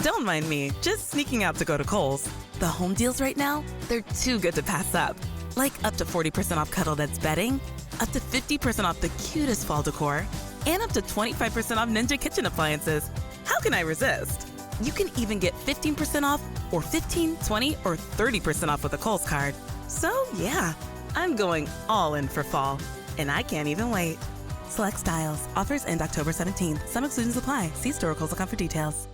Don't mind me, just sneaking out to go to Kohl's. The home deals right now, they're too good to pass up. Like up to 40% off Cuddle That's bedding, up to 50% off the cutest fall decor, and up to 25% off Ninja kitchen appliances. How can I resist? You can even get 15% off or 15, 20, or 30% off with a Kohl's card. So yeah, I'm going all in for fall, and I can't even wait. Select styles. Offers end October 17th. Some exclusions apply. See store or Kohl's.com for details.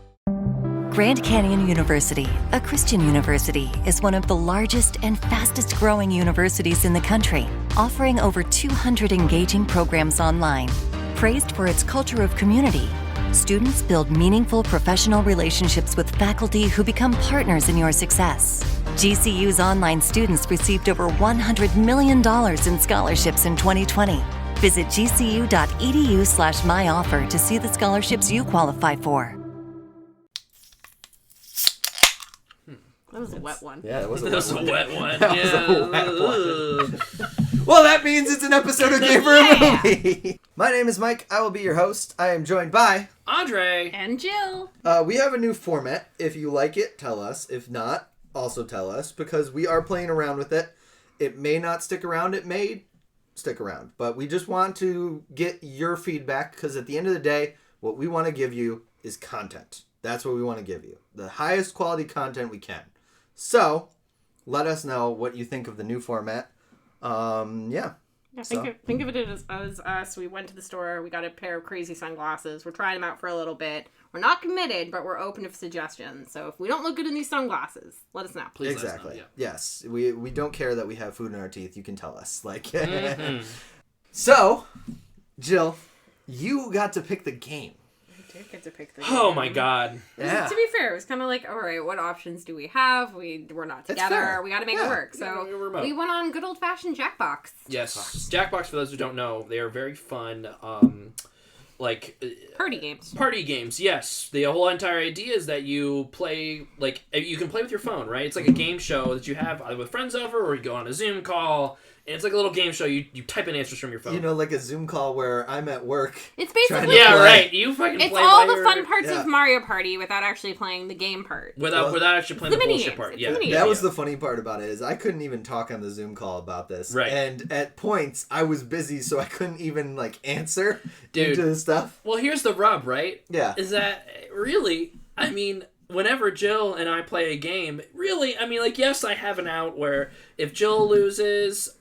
Grand Canyon University, a Christian university, is one of the largest and fastest growing universities in the country, offering over 200 engaging programs online. Praised for its culture of community, students build meaningful professional relationships with faculty who become partners in your success. GCU's online students received over $100 million in scholarships in 2020. Visit gcu.edu/myoffer to see the scholarships you qualify for. That was a wet one. Yeah, that was a wet one. That was a wet one. Well, that means it's an episode of Game for a Movie. My name is Mike. I will be your host. I am joined by Andre and Jill. We have a new format. If you like it, tell us. If not, also tell us, because we are playing around with it. It may not stick around. It may stick around. But we just want to get your feedback, because at the end of the day, what we want to give you is content. That's what we want to give you. The highest quality content we can. So, let us know what you think of the new format. Yeah, think of it as us. We went to the store. We got a pair of crazy sunglasses. We're trying them out for a little bit. We're not committed, but we're open to suggestions. So if we don't look good in these sunglasses, let us know. Please exactly. Let us know, yeah. Yes, we don't care that we have food in our teeth. You can tell us. So, Jill, you got to pick the game. I did get to pick the Oh my god. Yeah. To be fair, it was kind of like, all right, what options do we have? We're not together. We got to make it work. So we went on good old fashioned Jackbox. Yes, Jackbox. For those who don't know, they are very fun. Party games. Party games. Yes, the whole entire idea is that you play you can play with your phone, right? It's like a game show that you have either with friends over, or you go on a Zoom call. And it's like a little game show. You type in answers from your phone. You know, like a Zoom call where I'm at work. It's basically right. You fucking it's play all the fun parts of Mario Party without actually playing the game part. Without actually playing the bullshit part. Yeah, that was the funny part about it is I couldn't even talk on the Zoom call about this. Right. And at points I was busy, so I couldn't even answer into the stuff. Well, here's the rub, right? Yeah. Is that really? I mean, whenever Jill and I play a game, really, I mean, yes, I have an out where if Jill loses.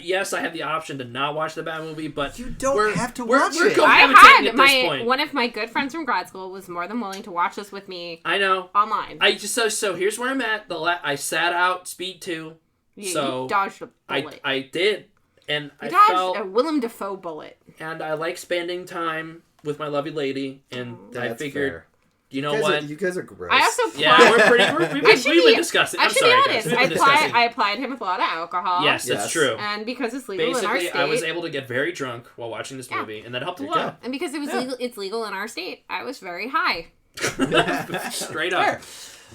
Yes, I have the option to not watch the bad movie, but you don't have to watch it. I had one of my good friends from grad school was more than willing to watch this with me. I know online. I just so here's where I'm at. I sat out Speed 2. You so dodged a bullet. I did, and you I dodged a Willem Dafoe bullet. And I like spending time with my lovely lady, and I figured. Fair. You know what? You guys are gross. I also we've been discussing. I should be honest. I applied him with a lot of alcohol. Yes, that's true. And because it's legal in our state, I was able to get very drunk while watching this movie, and that helped a lot. And because it's legal in our state, I was very high. Straight up.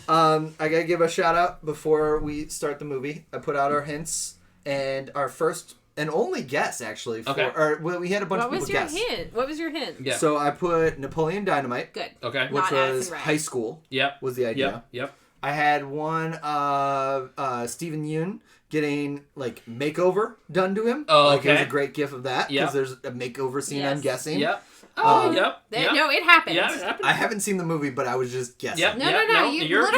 I gotta give a shout out before we start the movie. I put out our hints, and our first and only guess actually. We had a bunch of people guess. What was your hint? Yeah. So I put Napoleon Dynamite. Good. Okay. Which was high school. Yep. Was the idea. Yep. I had one Steven Yeun getting makeover done to him. Oh, okay. It was a great gif of that because there's a makeover scene. I'm guessing. Yep. No, it happened. Yeah, it happened. I haven't seen the movie, but I was just guessing. Yep. No. You're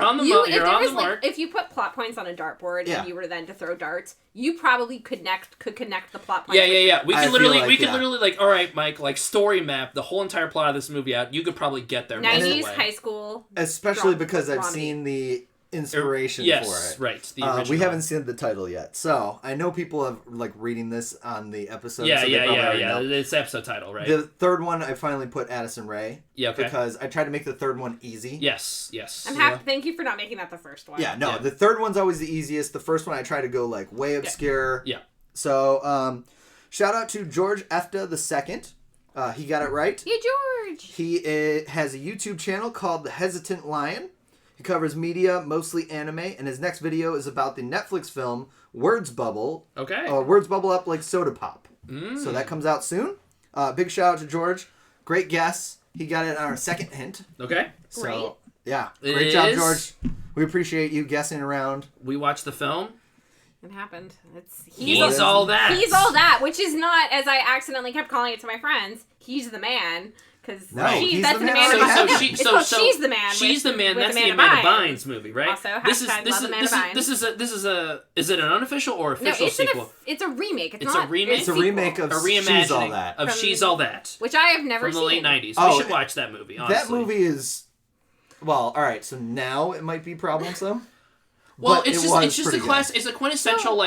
on the mark. If you put plot points on a dartboard and you were then to throw darts, you probably could connect the plot points. Yeah. We could literally all right, Mike, story map the whole entire plot of this movie out. You could probably get there. 90s high school. Especially because I've seen the inspiration for it. Right. We haven't seen the title yet, so I know people have reading this on the episode. Yeah. Know. It's the episode title, right? The third one I finally put Addison Rae. Yeah, okay. Because I tried to make the third one easy. Yes. I'm happy. Thank you for not making that the first one. Yeah, no, the third one's always the easiest. The first one I try to go way obscure. Yeah. So, shout out to George Efta II. He got it right. Hey, George. He has a YouTube channel called The Hesitant Lion. He covers media, mostly anime, and his next video is about the Netflix film Words Bubble. Okay. Words bubble up like soda pop. So that comes out soon. Big shout out to George. Great guess. He got it on our second hint. Okay. So Yeah, It great job, is. George. We appreciate you guessing around. We watched the film. It happened. It's He's all that. He's all that, which is not, as I accidentally kept calling it to my friends. He's the man, because No, he's that's the the man. man. So- No, she- it's so- called so She's the Man. She's the Man. with That's the Amanda Amanda Bynes. Bynes movie, right? Also, this is hashtag this love is Amanda this is Bynes. this is a is it an unofficial or No, official sequel? it's a remake. It's a remake? It's a sequel, remake of A She's All reimagining That. of From- She's All That which I have never from the seen. late '90s. Oh, we should watch that movie. Honestly. That movie is... Well, all right, so now it might be problemsome. Well, but it's it just was a pretty class. It's a quintessential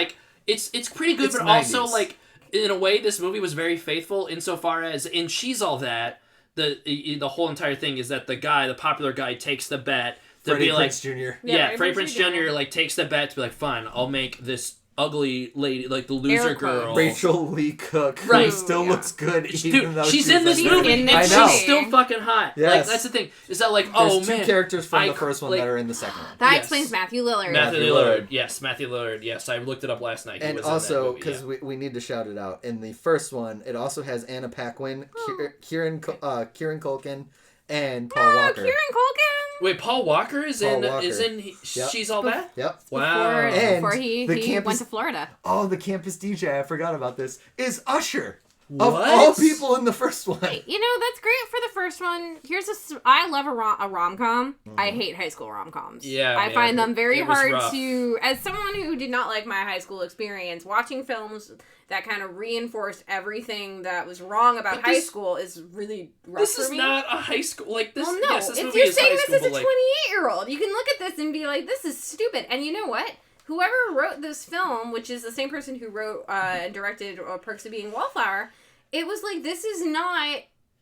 it's pretty good, It's but also 90s. like in a way this movie was very faithful insofar as in She's All That the whole entire thing is that the popular guy takes the bet to Freddie be like Prinze Jr. yeah, Freddie Prinze Prinze Jr. like takes the bet to be like fine, I'll make this ugly lady like the loser Air quotes. girl. Rachel Lee Cook, who Right. still Yeah. looks good, even Dude, though she's in this She's movie, in and this I know. she's still fucking hot. Yes. Like that's the thing. Is that like There's oh two man, characters from I the first one like- that are in the second one. That Yes. explains Matthew Lillard. Matthew Matthew Lillard. Lillard. Yes, Matthew Lillard. Yes, I looked it up last night. He And was also, in that movie, because we need to shout it out, in the first one, it also has Anna Paquin, Kieran Culkin, and Paul Walker. Kieran Culkin. Wait, Paul Walker is Paul in Walker. She's All That? Yep. Wow. And Before he the went campus- to Florida. Oh, the campus DJ, I forgot about this, is Usher. Of What? all people in the first one. You know, that's great for the first one. I love a rom-com. I hate high school rom-coms. Yeah, I man, find them very it was hard rough. to, as someone who did not like my high school experience, watching films that kind of reinforced everything that was wrong about But high this- school is really rough This for is me. not a high school like this. Well, no, yes, this if movie you're is saying high this school, is a but, like, 28-year-old, you can look at this and be like, this is stupid. And you know what? Whoever wrote this film, which is the same person who wrote and directed Perks of Being a Wallflower, it was like, this is not...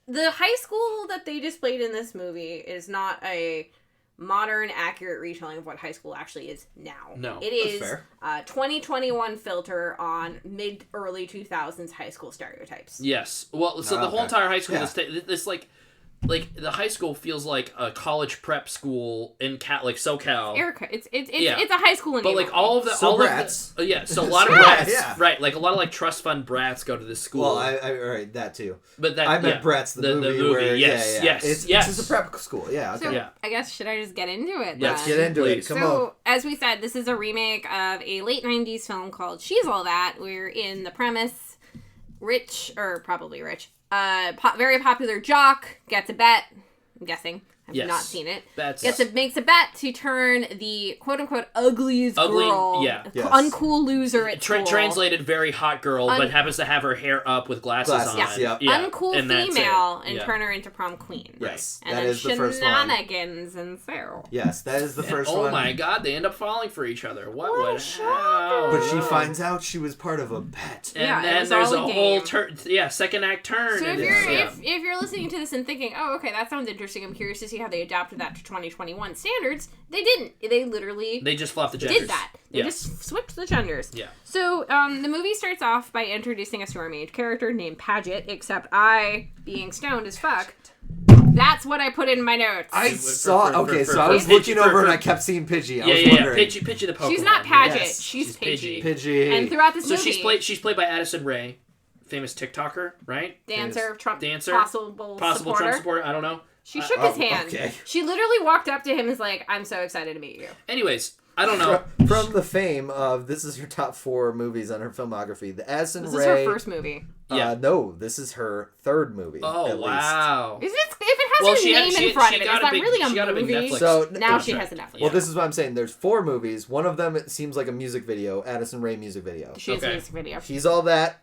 The high school that they displayed in this movie is not a modern, accurate retelling of what high school actually is now. No, It that's is fair. a 2021 filter on mid-early 2000s high school stereotypes. Yes. Well, so the whole okay. entire high school, Yeah. this like the high school feels like a college prep school in like SoCal. Erica, it's Yeah. it's a high school in But like all of the So all brats. of the, yeah, so a lot of Yeah, brats, yeah. right? Like a lot of like trust fund brats go to this school. Well, all right, that too. but that I meant yeah, Bratz, the movie where... yes, yeah. yes, It's yes. just a prep school, yeah. Okay. So Yeah. I guess should I just get into it? Yeah, Let's then? get into Please. it. Come So on. as we said, this is a remake of a late '90s film called She's All That. We're in the premise: probably rich, very popular jock gets a bet. I'm guessing. I've Yes. not seen it. That's Makes a bet to turn the quote unquote ugliest Ugly- girl, yeah. Yes. uncool loser at school. translated very hot girl, but happens to have her hair up with glasses on. Glasses, yep. Uncool and that's it. female and Yeah. turn her into prom queen. Yes, And that then is the first one. shenanigans ensue. Yes, that is the And, first oh one. my god, they end up falling for each other. What What a would shocker. But she no. finds out she was part of a bet. And Yeah, it then was there's all a a whole game. second act turn. So and if it's- you're yeah. if you're listening to this and thinking, oh, okay, that sounds interesting, I'm curious to see how they adapted that to 2021 standards. They didn't. They literally They just flopped the genders. did that. They Yeah. just switched the genders. Yeah. So the movie starts off by introducing us to our main character named Paget, except I, being stoned as fuck, that's what I put in my notes. I For- saw... for- Okay, for- so I for was Pidgey- looking over for- and I kept seeing Pidgey. I Yeah, was yeah, wondering. Pidgey the Pokemon. She's not Paget. Yes. She's Pidgey. Pidgey. And throughout this So movie, she's played by Addison Rae, famous TikToker, right? dancer, Trump, Dancer, possible Trump supporter. supporter. I don't know. She shook his hand. okay. She literally walked up to him and was like, I'm so excited to meet you. Anyways, I don't know. From the fame of this is her top 4 movies on her filmography. The Addison This Rae. is her first movie. Yeah. No, this is her 3rd movie. Oh at least. wow. If it has Well, her she had- name she- in front she of it, got it's a not big- really she got a a big movie. Netflix So now she contract. has a Netflix. Well, this is what I'm saying. There's 4 movies. One of them it seems like a music video, Addison Rae music video. She has a Okay. music video. She's All That,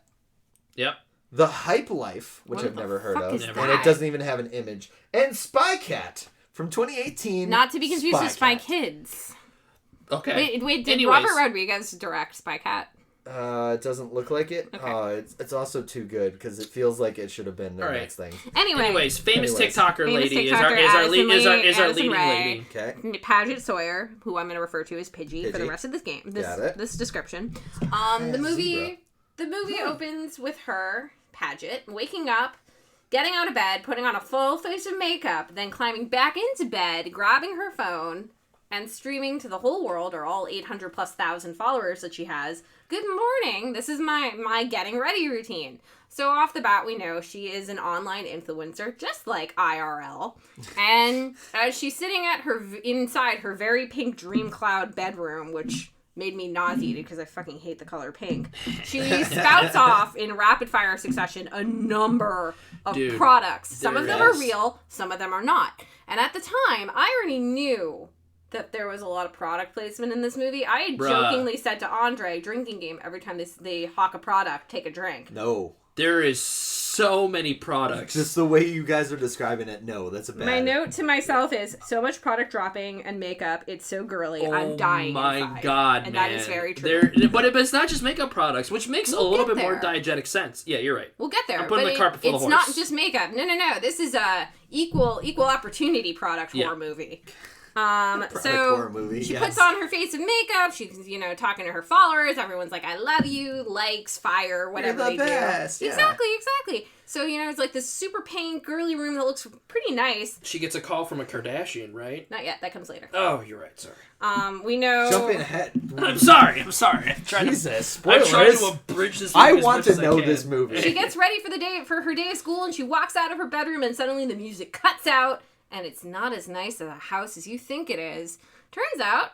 Yep. The Hype Life, which What I've the never heard fuck of, is and that? it doesn't even have an image, and Spy Cat from 2018. Not to be confused with Spy Cat. Kids. Okay. Wait, did Anyways. Robert Rodriguez direct Spy Cat? It doesn't look like it. Okay. It's also too good because it feels like it should have been their All right. next thing. Anyway, Anyways, famous Anyways. TikToker Famous lady TikToker, is our leading Addison leading Rae. lady. Okay. Paget Sawyer, who I'm going to refer to as Pidgey for the Pidgey. rest of this game, Got it. this description. The Zebra. movie opens with her, Paget, waking up, getting out of bed, putting on a full face of makeup, then climbing back into bed, grabbing her phone, and streaming to the whole world, or all 800,000+ followers that she has, good morning, this is my getting ready routine. So off the bat, we know she is an online influencer, just like IRL. And as she's sitting at inside her very pink dream cloud bedroom, which made me nauseated because I fucking hate the color pink, she spouts off in rapid fire succession a number of products. Some of them are real, some of them are not. And at the time, I already knew that there was a lot of product placement in this movie. I had jokingly said to Andre, drinking game, every time they hawk a product, take a drink. No. There is so many products. Just the way you guys are describing it, no, that's a bad. My note to myself is, so much product dropping and makeup, it's so girly, I'm dying my inside. God, and man. that is very true. But it's not just makeup products, which makes a little bit more diegetic sense. Yeah, you're right. We'll get there. I'm putting but the carpet full of it's horse. not just makeup. No. This is a equal opportunity product horror movie. horror movie, she yes. puts on her face of makeup. She's, talking to her followers. Everyone's like, I love you, likes, fire, whatever You're the they best, do. yeah. Exactly. So, it's like this super pink, girly room that looks pretty nice. She gets a call from a Kardashian, right? Not yet. That comes later. Oh, you're right. Sorry. We know... Jumping ahead. I'm sorry. I'm trying Jesus, to. I'm trying spoilers. to abridge this. I movie as want much to as I know can. this movie. She gets ready for her day of school, and she walks out of her bedroom, and suddenly the music cuts out, and it's not as nice of a house as you think it is. Turns out,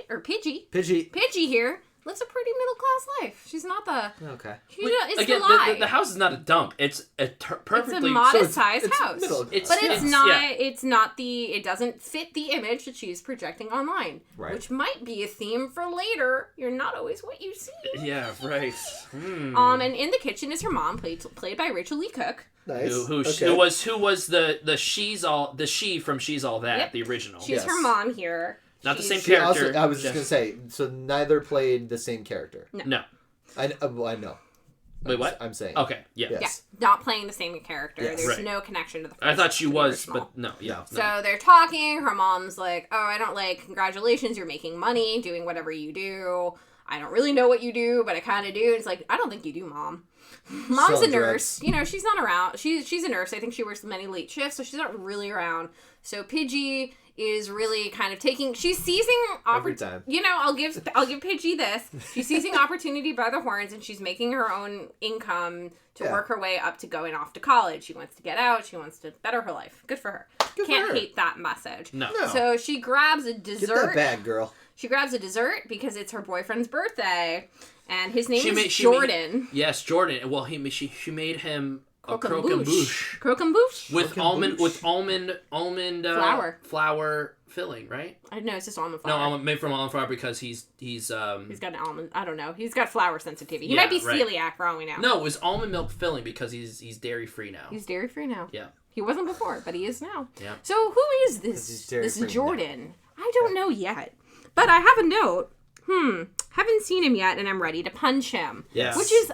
Pidgey here lives a pretty middle class life. She's not the. Okay. It's Again, the lie. the house is not a dump. It's a perfectly. It's a modest sized it's house. middle But class. it's Yeah. not. Yeah. It's not the. It doesn't fit the image that she's projecting online, Right. which might be a theme for later. You're not always what you see. Yeah, right. And in the kitchen is her mom, played by Rachel Lee Cook. Nice. Who was the she from She's All That, Yep. the original. She's her mom here. Not the She's- same She character. also, I was just gonna say, so neither played the same character. No. I know. Wait, what? I'm saying. Okay, yeah. Yes. Yeah, not playing the same character. Yes. There's Right. no connection to the. I thought she to the was, original. but no, yeah. No. So they're talking. Her mom's like, "Oh, I don't like. Congratulations, you're making money, doing whatever you do. I don't really know what you do, but I kind of do." And it's like, "I don't think you do, Mom. Mom's a Selling nurse. drugs. She's not around. She's a nurse. I think she works many late shifts, so she's not really around. So Pidgey is really kind of taking. She's seizing Every time. I'll give Pidgey this. She's seizing opportunity by the horns, and she's making her own income to Yeah. work her way up to going off to college. She wants to get out. She wants to better her life. Good for her. Good for Can't her. hate that message. No. So she grabs a Get dessert. that bag, girl. She grabs a dessert because it's her boyfriend's birthday, and his name She is made- Jordan. Yes, Jordan. Well, she made him a croquembouche Croquembouche. with almond flour filling, right? I know it's just almond No, flour. made from almond flour because he's He's got an almond. I don't know. He's got flour sensitivity. He Yeah, might be right. celiac for all we know. no, it was almond milk filling because he's dairy free now. He's dairy free now. Yeah. He wasn't before, but he is now. Yeah. So who is he's this? dairy-free This Jordan? I don't know yet, but I have a note. Haven't seen him yet, and I'm ready to punch him. Yes. Which is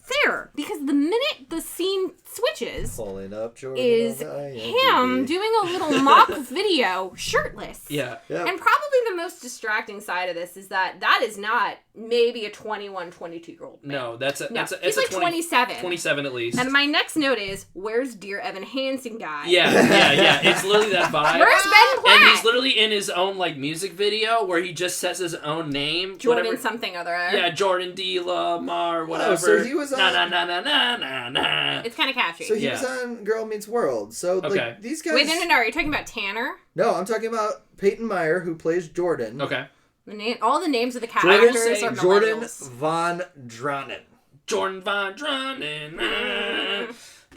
fair because the minute the scene switches, Pulling up Jordan. is on the him IMDb. doing a little mock video shirtless. Yeah. Yep. And probably the most distracting side of this is that is not maybe a 21, 22-year-old man. No, that's a he's like 27. 27 at least. And my next note is, where's Dear Evan Hansen guy? Yeah. It's literally that vibe. Where's Ben Platt? And he's literally in his own music video where he just says his own name. Jordan whatever. something other. Yeah, Jordan D. Lamar, whatever. so he was na on- na na na na na. It's kind of catchy. So he Yeah. was on Girl Meets World. So Okay. these guys. Wait, no. Are you talking about Tanner? No, I'm talking about Peyton Meyer, who plays Jordan. Okay. All the names of the Jordan, characters are Jordan millennials. Von Dronnen. Jordan Von Dronnen.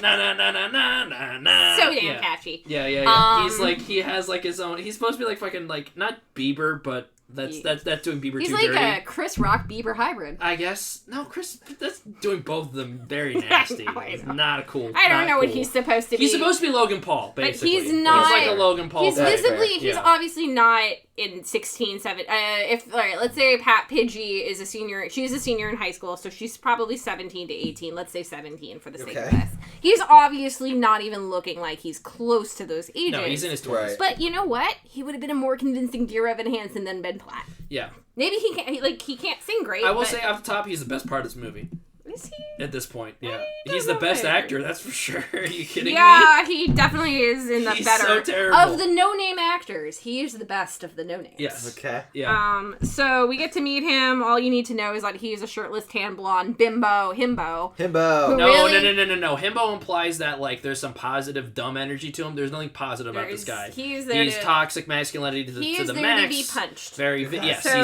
Na na na na na na na. So damn yeah. catchy. Yeah. He has his own. He's supposed to be fucking not Bieber, but that's doing Bieber He's too like dirty. a Chris Rock Bieber hybrid. I guess no, Chris. That's doing both of them very nasty. I know. It's not a cool. I don't not know what cool. he's supposed to be. He's supposed to be Logan Paul, but basically. he's not. He's like a Logan Paul. He's type. visibly. fair. He's Yeah. obviously not in 16, 7. If all right, let's say Pat Pidgey is a senior. She's a senior in high school, so she's probably 17 to 18. Let's say 17 for the sake of Okay. this. He's obviously not even looking like he's close to those ages. No, he's in his 20s. Right. But you know what? He would have been a more convincing Dear Evan Hansen than Ben Platt. Yeah. Maybe he can't. He can't sing great. I will but say off the top, he's the best part of this movie. is he? At this point, yeah. I He's don't the best know. actor, that's for sure. Are you kidding me? Yeah, he definitely is in the He's better so terrible. of the no-name actors, he is the best of the no names. Yes. Okay. Yeah. So we get to meet him. All you need to know is that he's a shirtless, tan blonde himbo. Himbo. No, really? no. Himbo implies that like there's some positive dumb energy to him. There's nothing positive about this guy. He's there to, toxic masculinity to the he is the there max. to be punched. Yes, So-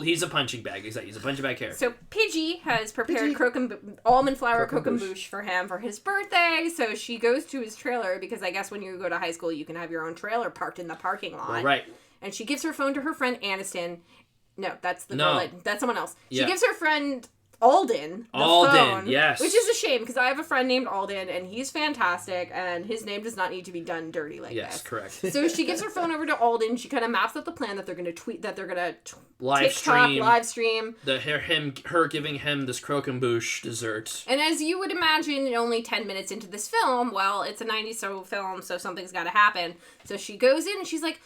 he's a punching bag. Exactly. He's a punching bag character. So Pidgey has prepared almond flour Croquembouche. croquembouche for him for his birthday. So she goes to his trailer because I guess when you go to high school, you can have your own trailer parked in the parking lot. Right. And she gives her phone to her friend Aniston. No, that's the No. villain. That's someone else. She Yeah. gives her friend Alden the Alden, phone, yes. which is a shame because I have a friend named Alden and he's fantastic and his name does not need to be done dirty like Yes, this. correct. So she gives her phone over to Alden. She kind of maps out the plan that they're going to tweet, that they're going to Live TikTok stream. live stream. Her giving him this croquembouche dessert. And as you would imagine, only 10 minutes into this film, well, it's a 90s film, so something's got to happen. So she goes in and she's like,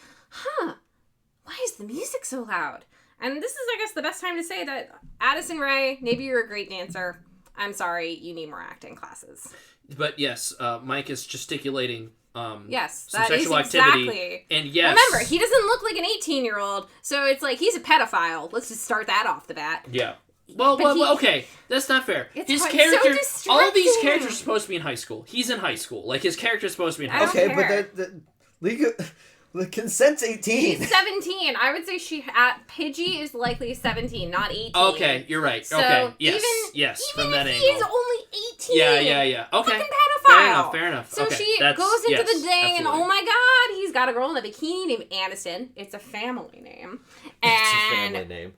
why is the music so loud? And this is, I guess, the best time to say that Addison Rae, maybe you're a great dancer. I'm sorry, you need more acting classes. But yes, Mike is gesticulating. Yes, some that is sexual activity. exactly. And yes, Remember, he doesn't look like an 18-year-old, so it's like he's a pedophile. Let's just start that off the bat. Yeah. Well, But okay, that's not fair. It's His so character, all of these distracting. characters are supposed to be in high school. He's in high school. Like his character's supposed to be in high I don't school. Okay, care. but the legal the consent's 18. He's 17. I would say Pidgey is likely 17, not 18. Okay, you're right. So okay, yes, even from that if angle. he is only 18. Yeah. Okay. Fucking pedophile. Fair enough. So okay. she That's- goes into yes, the thing, and absolutely. oh my god, he's got a girl in a bikini named Aniston. It's a family name. And It's a family name.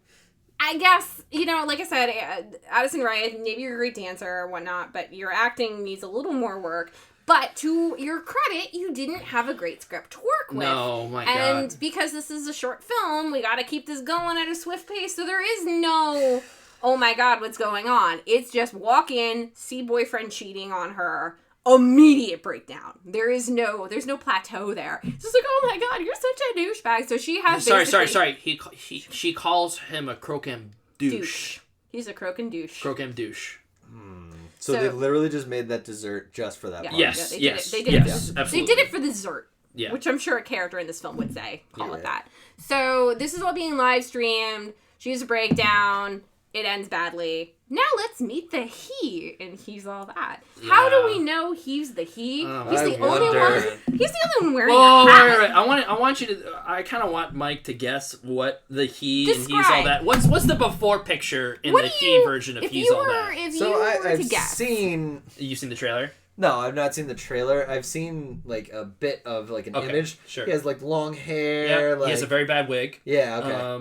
I guess, like I said, Addison Rae, maybe you're a great dancer or whatnot, but your acting needs a little more work. But to your credit, you didn't have a great script to work with. No, my And God. because this is a short film, we gotta keep this going at a swift pace, so there is no, oh my god, what's going on? It's just walk in, see boyfriend cheating on her, immediate breakdown. There's no plateau there. It's just like, oh my god, you're such a douchebag. So she has Sorry. She calls him a croquembouche. douche. He's a croquembouche. Croquembouche. So So- they literally just made that dessert just for that Yeah. part. Yes. they yes. did it. They did yes. it. Absolutely. They did it for the dessert. Yeah. Which I'm sure a character in this film would say. Call Yeah. it that. So this is all being live streamed. She's a breakdown. It ends badly. Now let's meet the he, and he's all that. How do Yeah. we know he's the he? He's I the only wonder. one. He's the only one wearing Oh, a hat. right. I want you to. I kind of want Mike to guess what the he and he's all Describe. that. What's the before picture in What the do he you- version of if he's you all were, that? If So you were I've to guess, seen. You seen the trailer? No, I've not seen the trailer. I've seen like a bit of like an Okay, image. sure. He has like long hair. Yeah. Like, He has a very bad wig. yeah.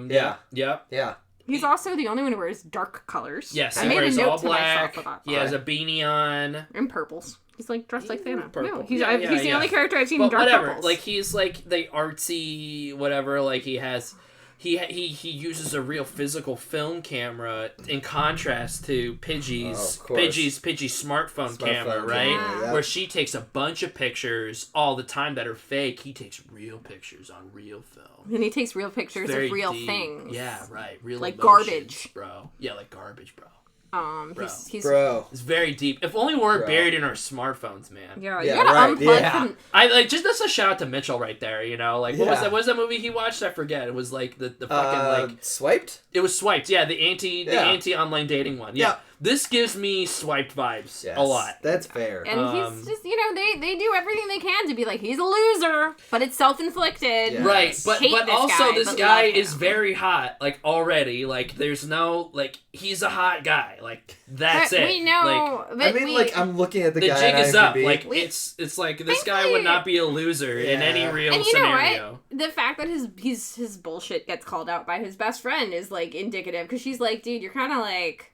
Okay. Yeah. Yeah. he's also the only one who wears dark colors. Yes. I He made a wears note all to myself black. about He that. has a beanie on. And purples. He's like dressed like Santa. Purple. No, he's Yeah, he's the yeah. only character I've seen But in dark whatever. purples. Like he's like the artsy whatever. Like he has. He uses a real physical film camera in contrast to Pidgey's Oh, of course. Pidgey's smartphone camera, right? camera, yeah. Where she takes a bunch of pictures all the time that are fake. He takes real pictures on real film. and he takes real pictures Very of real deep. things. Yeah, right. Real Like emotions, garbage. bro. Yeah, like garbage, bro. Bro. He's Bro. It's very deep. If only we weren't Bro. buried in our smartphones, man. Yeah, Yeah, you gotta right, unplug yeah. from. I like just that's a shout out to Mitchell right there. You know, like what was Yeah. that? What was that movie he watched? I forget. It was like the fucking like swiped. it was Swiped. Yeah, the Yeah. anti online dating one. Yeah. Yeah. This gives me Swiped vibes Yes, a lot. That's fair. And he's just, they do everything they can to be like, he's a loser, but it's self-inflicted. Yeah. Right, Yes. but Hate but this also guy, this but guy love is him. very hot, like already. Like there's no like he's a hot guy. Like that's But it. we know, Like, but I mean, like I'm looking at the the guy jig on is up. IMDb. Like it's like this guy Thankfully- would not be a loser in Yeah. any real and you know scenario. what? The fact that his bullshit gets called out by his best friend is like indicative because she's like, dude, you're kind of like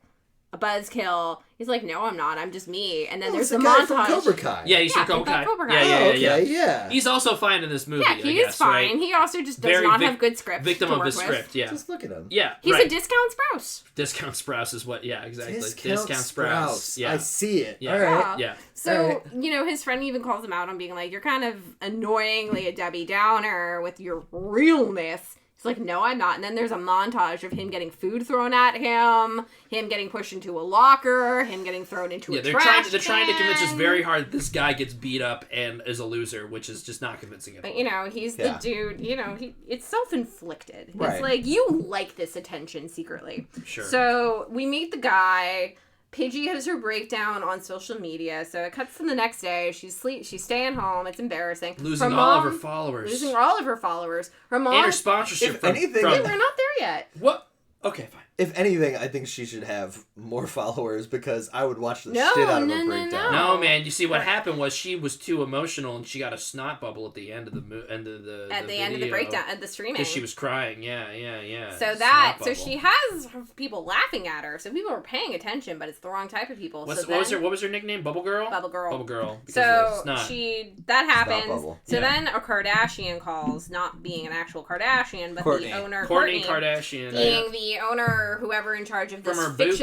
a buzzkill. He's like, no, I'm not. I'm just me. And then Oh, there's it's the guy montage. from Cobra Kai. Yeah, he's Yeah, from he got Cobra Cobra Kai. Kai. Yeah, Oh, yeah. okay, yeah. He's also fine in this movie. Yeah, he I is guess, fine. Right? He also just does Very not have good script. Victim to of work the with. script. Yeah, Just look at him. yeah. He's right. a discount Sprouse. Discount Sprouse is what? Yeah, exactly. Discount Sprouse. Sprouse. Yeah, I see it. Yeah. All right. yeah. So, Alright. his friend even calls him out on being like, you're kind of annoyingly a Debbie Downer with your realness. He's like, no, I'm not. And then there's a montage of him getting food thrown at him, him getting pushed into a locker, him getting thrown into a trash they're trying to convince us can. very hard that this guy gets beat up and is a loser, which is just not convincing at all. But, you know, he's the dude, you know, it's self-inflicted. Right. It's like, you like this attention secretly. Sure. So we meet the guy. Pidgey has her breakdown on social media, so it cuts to the next day. She's staying home. It's embarrassing. Losing her all of mom- her followers. Losing all of her followers. Her mom. And her sponsorship If from... anything- Wait, we're not there yet. What? Okay, fine. If anything, I think she should have more followers because I would watch the No, shit out of no, her no, breakdown. no. No, man. You see, what happened was she was too emotional, and she got a snot bubble at the end of the end of the Breakdown, at the streaming. because she was crying. Yeah. So Snot bubble. she has people laughing at her. So people are paying attention, but it's the wrong type of people. What so was her nickname? Bubble Girl. Bubble Girl. Bubble Girl. because So of the snot. that happens. bubble. So Yeah. then a Kardashian calls, not being an actual Kardashian, but Courtney. the owner Kourtney Kardashian. being the owner, whoever in charge of this From her boot?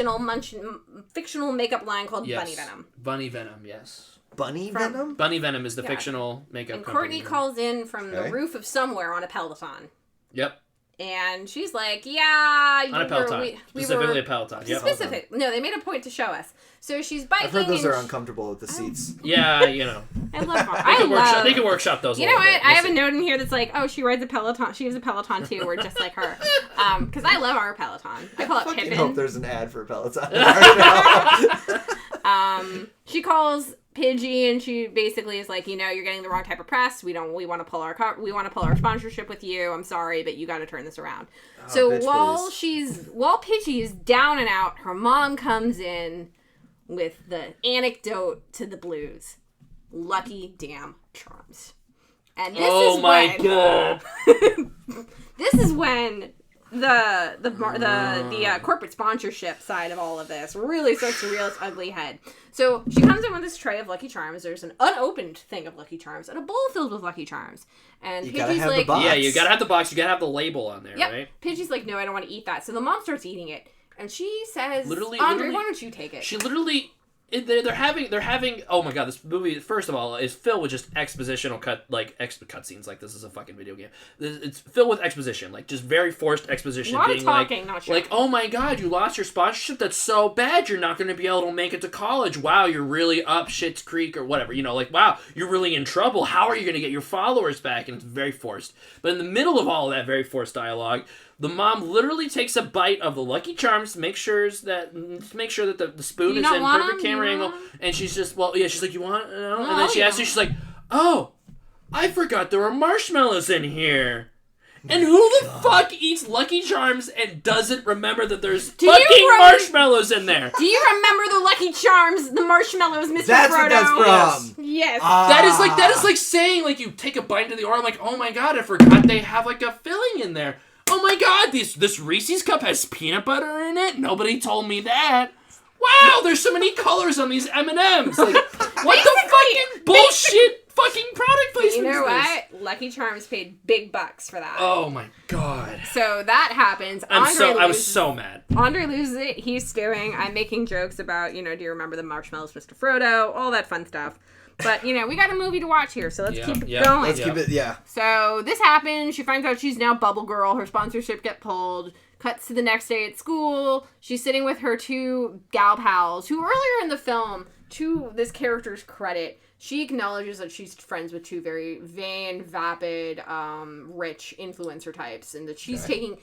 fictional makeup line called Yes. Bunny Venom. Bunny Venom. Yes. Bunny From- Venom? Bunny Venom is the Yeah. fictional makeup And company. Courtney calls in from the Okay. roof of somewhere on a Peloton. Yep. And she's like, yeah, On a Peloton. Specifically a Peloton. Yep. Specific. No, they made a point to show us. So she's biking. I've heard those and are uncomfortable with the seats. Yeah, you know. I love her. They can workshop those. You know what? I have a note in here that's like, oh, she rides a Peloton. She has a Peloton too. We're just like her. Because I love our Peloton. I call it I hope Pippin. there's an ad for Peloton right now. She calls Pidgey and she basically is like, you know, you're getting the wrong type of press. We want to pull our sponsorship with you. I'm sorry, but you got to turn this around. So bitch, while Pidgey is down and out, her mom comes in with the anecdote to the blues. Lucky damn Charms. And this is when God. this is when the corporate sponsorship side of all of this really starts to rear its ugly head. So she comes in with this tray of Lucky Charms. There's an unopened thing of Lucky Charms and a bowl filled with Lucky Charms. And You gotta Pidgey's have the like, box. Yeah, you gotta have the box. You gotta have the label on there, yep. right? Pidgey's like, no, I don't want to eat that. So the mom starts eating it, and she says, Literally- Andre, why don't you take it? She literally. They're having. Oh my god! This movie, first of all, is filled with just expositional cutscenes. Like this is a fucking video game. It's filled with exposition, like just very forced exposition. A lot of being talking, not showing. like, oh my god, you lost your sponsorship. That's so bad. You're not going to be able to make it to college. Wow, you're really up Shit's Creek or whatever. You know, like wow, you're really in trouble. How are you going to get your followers back? And it's very forced. But in the middle of all of that very forced dialogue, the mom literally takes a bite of the Lucky Charms to make sure that the spoon You is don't in want perfect 'em? camera You angle, want 'em? and she's just she's like, you want no? No, And then she you asks her, don't. she's like, oh, I forgot there were marshmallows in here. And who the fuck eats Lucky Charms and doesn't remember that there's Do you fucking remember- marshmallows in there? Do you remember the Lucky Charms, the marshmallows, Mr. That's Frodo? what that's from. Yes. That is like saying like you take a bite into the arm like, oh my god, I forgot they have like a filling in there. Oh my god, this Reese's cup has peanut butter in it. Nobody told me that. Wow, there's so many colors on these M&Ms. Like, what the fucking bullshit fucking product placement You know is this? what? Lucky Charms paid big bucks for that. Oh my god. So that happens. I was so mad. Andre loses it. He's stewing. I'm making jokes about, do you remember the marshmallows, Mr. Frodo? All that fun stuff. But, we got a movie to watch here, so let's keep it going. Let's keep it, yeah. So this happens. She finds out she's now Bubble Girl. Her sponsorship get pulled. Cuts to the next day at school. She's sitting with her two gal pals, who earlier in the film, to this character's credit, she acknowledges that she's friends with two very vain, vapid, rich influencer types, and that she's taking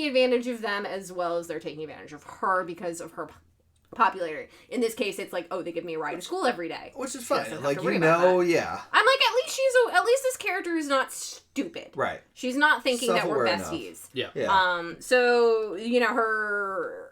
advantage of them as well as they're taking advantage of her because of her popularity. In this case, it's like, oh, they give me a ride to school every day. Which is So I fine. don't have Like, to worry about that. yeah. I'm like, at least this character is not stupid. Right. She's not thinking that we're Self-aware enough. besties. Yeah. Yeah. So her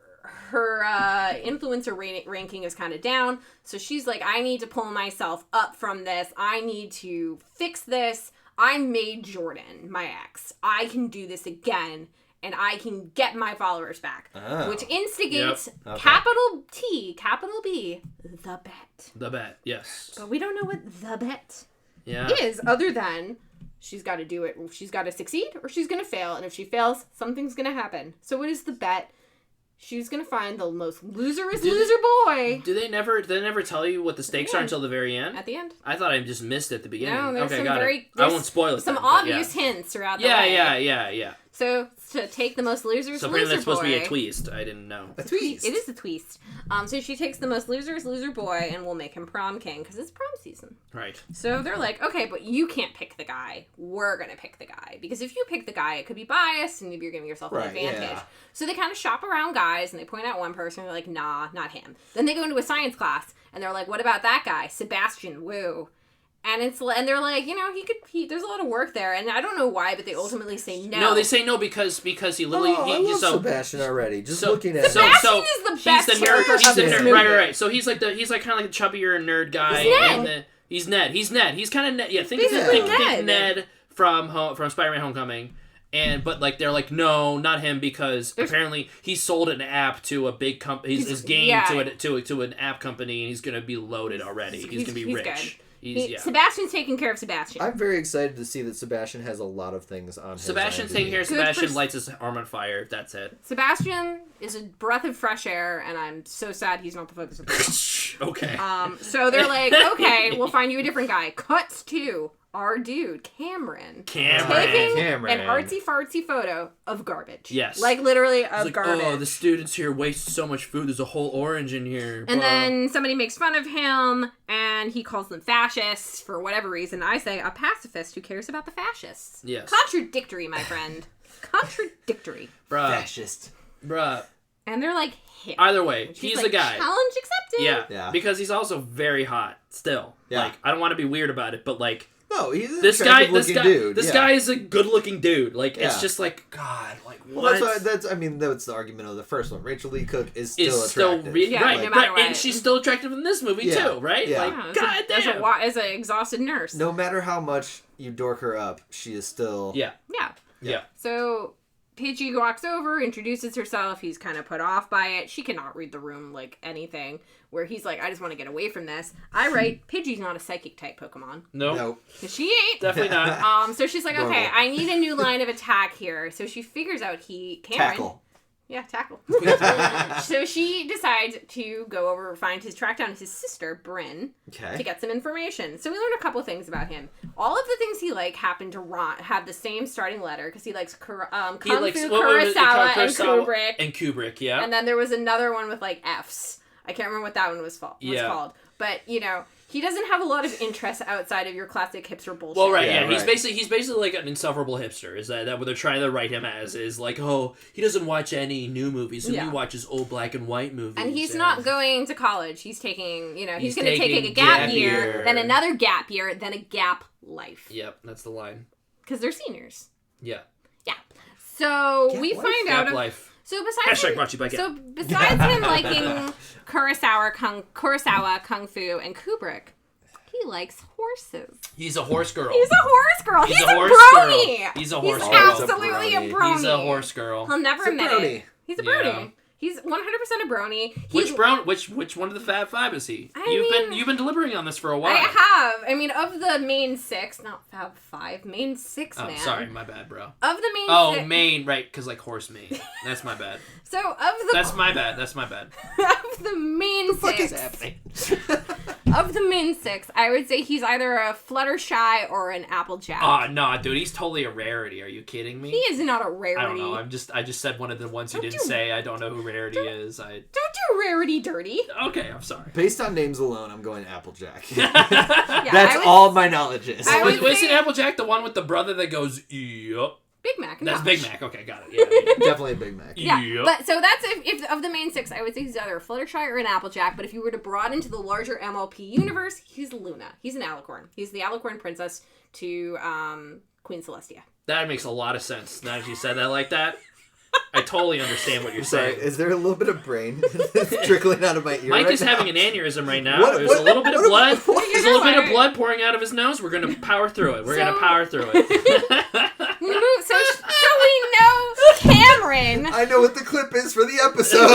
influencer ranking is kind of down. So she's like, I need to pull myself up from this. I need to fix this. I made Jordan my ex. I can do this again. And I can get my followers back. Oh. Which instigates Okay. capital T, capital B, the bet. The bet, yes. But we don't know what the bet Yeah. is, other than she's got to do it. She's got to succeed or she's going to fail. And if she fails, something's going to happen. So what is the bet? She's gonna find the most loserous loser boy Do they never tell you what the stakes are until the very end? at the end. I thought I just missed it at the beginning. No, there's okay, some got very it. I won't spoil it. some then, but obvious hints throughout the yeah. way. Yeah. So to take the most loserous So apparently loser that's supposed boy, to be a twist. I didn't know. A tweet. It is a twist. So she takes the most loserous loser boy and will make him prom king because it's prom season. Right. So they're like, okay, but you can't pick the guy. We're gonna pick the guy because if you pick the guy, it could be biased and you're giving yourself an Right, advantage. yeah. So they kind of shop around guys and they point out one person. And they're like, nah, not him. Then they go into a science class and they're like, what about that guy, Sebastian Wu? And they're like, there's a lot of work there, and I don't know why, but they ultimately say no. No, they say no because he literally I love Sebastian already. Just looking at Sebastian him. is the he's best the character nerd. He's of the this nerd. movie. Right. So he's like kind of like the chubbier nerd guy. He's Ned. And he's Ned. He's kind of Ned. Yeah, think Ned. Ned from Spider-Man: Homecoming. But like they're like no, not him because apparently he sold an app to a big company. His game to an app company, and he's gonna be loaded already. He's gonna be rich. Good. Sebastian's taking care of Sebastian. I'm very excited to see that Sebastian has a lot of things on his Sebastian's taking care of Sebastian. Lights his arm on fire. That's it. Sebastian is a breath of fresh air, and I'm so sad he's not the focus of the Okay. So they're like, okay, we'll find you a different guy. Cuts to our dude, Cameron. Taking Cameron. an artsy-fartsy photo of garbage. Yes. Like, literally of like, garbage. oh, the students here waste so much food. There's a whole orange in here. And then somebody makes fun of him, and he calls them fascists for whatever reason. I say, a pacifist who cares about the fascists. Yes. Contradictory, my friend. Contradictory. Fascist. Bruh. And they're like, hit. Either way, She's he's like, the guy. Challenge accepted. Yeah. Because he's also very hot still. Yeah. Like, I don't want to be weird about it, but like, No, he's an this guy, attractive-looking dude. this yeah. guy is a good-looking dude. Like, it's Yeah. just like, God, like, Well, what? that's the argument of the first one. Rachel Lee Cook is still is attractive. still Yeah, right, no matter right, and what. she's still attractive in this movie Yeah. too, right? Yeah. Like, Yeah, God damn. as an exhausted nurse. No matter how much you dork her up, she is still... Yeah. Yeah. So Pidgey walks over, introduces herself. He's kind of put off by it. She cannot read the room like anything. Where he's like, I just want to get away from this. I write, Pidgey's not a psychic type Pokemon. No, 'Cause she ain't. definitely not. So she's like, okay, Normal. I need a new line of attack here. So she figures out Cameron. Tackle. Yeah, tackle. So she decides to go over, track down his sister, Bryn, Okay. to get some information. So we learn a couple things about him. All of the things he happen to have the same starting letter because he likes Kung Fu, Kurosawa, and Kubrick. And Kubrick, yeah. And then there was another one with like F's. I can't remember what that one was called. But he doesn't have a lot of interests outside of your classic hipster bullshit. Well, right, Yeah, yeah. right. He's basically like an insufferable hipster. Is that what they're trying to write him as? Is like, oh, he doesn't watch any new movies, so he watches old black and white movies. And he's not going to college. He's taking, he's going to take taking a gap gap year, year. then another gap year, then a gap life. Yep, that's the line. Because they're seniors. Yeah. Yeah. So Gap we life? find Gap out. life. So besides Hashtag him, brought to you by Gap. so besides him liking Kurosawa, Kung Fu, and Kubrick, he likes horses. He's a horse girl. He's a horse girl. He's a horse brony. girl. He's a horse He's girl. absolutely a He's a brony. He's a horse girl. He'll never He's a admit brony. it. He's a Yeah. brony. He's 100% a brony. He's, Which one of the Fab Five is he? I You've been deliberating on this for a while. I have. I mean, of the main six, not Fab Five, main six, Oh, man. sorry, my bad, bro. Of the main Oh, six. Maine, right? Because like horse mane. That's my bad. So of the That's my bad. That's my bad. of the main What is six, happening? of the main six, I would say he's either a Fluttershy or an Applejack. Oh no, dude, he's totally a rarity. Are you kidding me? He is not a rarity. I don't know. I just said one of the ones you Don't didn't you- say. I don't know who Rarity is. Don't do rarity dirty. Okay, I'm sorry. Based on names alone, I'm going Applejack. Yeah, That's I would- all my knowledge is. I would Was say- it Applejack the one with the brother that goes, yup? Big Mac. That's no. Big Mac. Okay, got it. Yeah. Definitely a Big Mac. Yeah, Yep. but so that's if of the main six, I would say he's either a Fluttershy or an Applejack. But if you were to broaden to the larger MLP universe, he's Luna. He's an Alicorn. He's the Alicorn princess to Queen Celestia. That makes a lot of sense. Now that you said that like that, I totally understand what you're Sorry, saying. is there a little bit of brain trickling out of my ear? Mike right is now? having an aneurysm right now. What- There's what- a little bit of what- blood. what- There's a little bit of What? blood pouring out of his nose. We're gonna power through it. We're gonna So- power through it. So we know Cameron. I know what the clip is for the episode.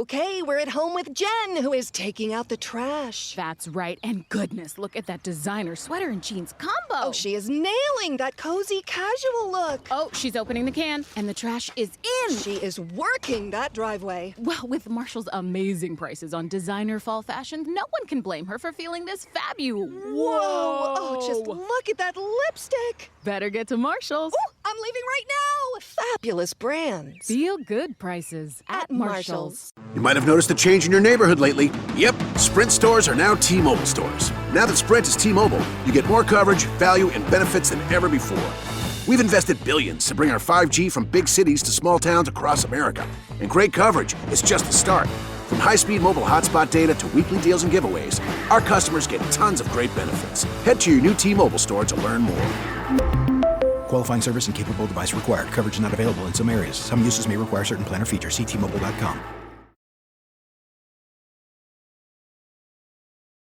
Okay, we're at home with Jen, who is taking out the trash. That's right. And goodness, look at that designer sweater and jeans combo. Oh, she is nailing that cozy casual look. Oh, she's opening the can, and the trash is in. She is working that driveway. Well, with Marshall's amazing prices on designer fall fashion, no one can blame her for feeling this fabulous. Whoa! Oh, just look at that lipstick. Better get to Marshall's. Ooh, I'm leaving right now. Fabulous brands. Feel good prices at Marshall's. You might have noticed a change in your neighborhood lately. Yep, Sprint stores are now T-Mobile stores. Now that Sprint is T-Mobile, you get more coverage, value, and benefits than ever before. We've invested billions to bring our 5G from big cities to small towns across America. And great coverage is just the start. From high-speed mobile hotspot data to weekly deals and giveaways, our customers get tons of great benefits. Head to your new T-Mobile store to learn more. Qualifying service and capable device required. Coverage not available in some areas. Some uses may require certain plan or features. See T-Mobile.com.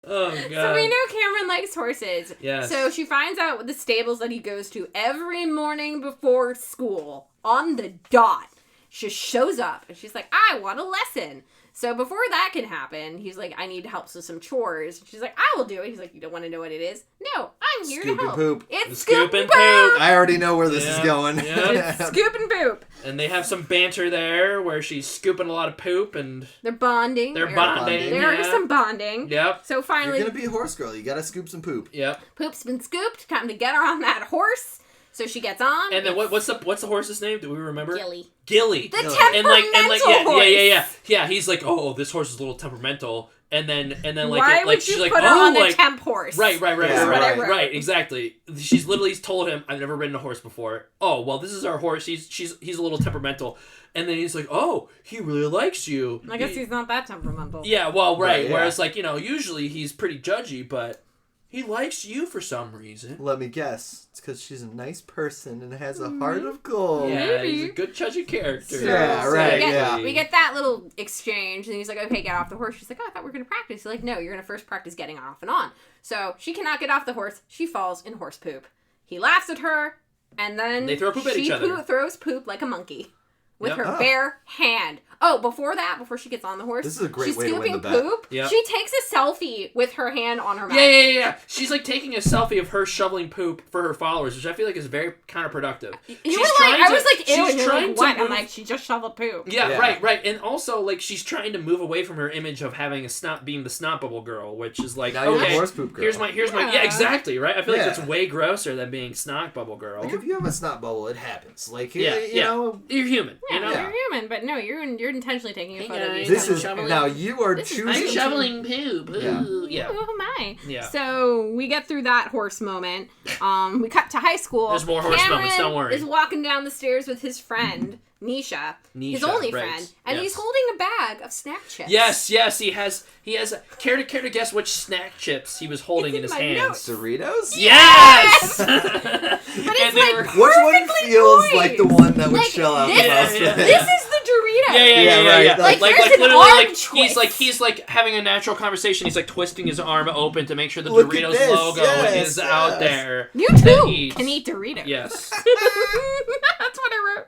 Oh, God. So we know Cameron likes horses. Yes. So she finds out the stables that he goes to every morning before school on the dot. She shows up and she's like, I want a lesson. So before that can happen, he's like, I need help with some chores. She's like, I will do it. He's like, you don't want to know what it is? No, I'm here Scoop to and help. poop. It's Scoop scoop and and poop. poop. I already know where this is going. Yeah. It's scoop and poop. And they have some banter there where she's scooping a lot of poop and They're bonding. they're bonding. There is yeah. some bonding. Yep. So You're finally, gonna be a horse girl. You gotta scoop some poop. Yep. poop's been scooped. Time to get her on that horse. So she gets on. And then what's the horse's name? Do we remember? Gilly. Gilly. The and horse. yeah. He's like, oh, this horse is a little temperamental. And then like Why like would she's you like, put her oh, on the like temp horse? right, Yeah, right, exactly. She's literally told him, I've never ridden a horse before. Oh, well, this is our horse. He's a little temperamental. And then he's like, oh, he really likes you. I guess he's not that temperamental. Yeah, well, right. Right, yeah. Whereas, like, usually he's pretty judgy, but he likes you for some reason. Let me guess. It's because she's a nice person and has a heart of gold. Yeah, he's a good judgy character. Yeah, right, So yeah. we get that little exchange, and he's like, okay, get off the horse. She's like, oh, I thought we were going to practice. He's like, no, you're going to first practice getting off and on. So she cannot get off the horse. She falls in horse poop. He laughs at her, and then They throw poop at each other. throws poop like a monkey with Yep. her Oh. bare hand. Oh, before she gets on the horse, This is a great she's way to win scooping the bet. poop. Yep. She takes a selfie with her hand on her mouth. Yeah. She's like taking a selfie of her shoveling poop for her followers, which I feel like is very counterproductive. You She's were like, trying I to- was like, ew, she's and you're trying like, to what? I'm move- like, she just shoveled poop. Yeah, Yeah. right. And also, like, she's trying to move away from her image of having being the snot bubble girl, which is like, Now you're the okay, horse poop girl. here's my, Yeah. yeah, exactly, right? I feel like Yeah. that's way grosser than being snot bubble girl. Like if you have a snot bubble, it happens. Like Yeah, you yeah. know. You're human, Yeah, you know? you're human, but no, you're intentionally taking a Hey, photo of guys. yourself. This is shoveling- now you are This is- choosing. I'm to- shoveling poop. Yeah. Ooh, yeah. Oh my. Yeah. So we get through that horse moment. We cut to high school. There's more horse Cameron moments, don't worry. is walking down the stairs with his friend, Nisha, his Nisha, only right, friend, and yes. he's holding a bag of snack chips. Yes, he has. Care to guess which snack chips he was holding in It's his in my hands? Doritos. Yes. But it's And they like were- Which one perfectly feels poised. like the one that would Like, shell out this, the most? Yeah. This is the Dorito. Yeah. right. Like, there's an literally, arm like twist. he's like having a natural conversation. He's like twisting his arm open to make sure the Look at Doritos this, logo yes, is out yes. there. You that too he can eats. eat Doritos. Yes. That's what I wrote.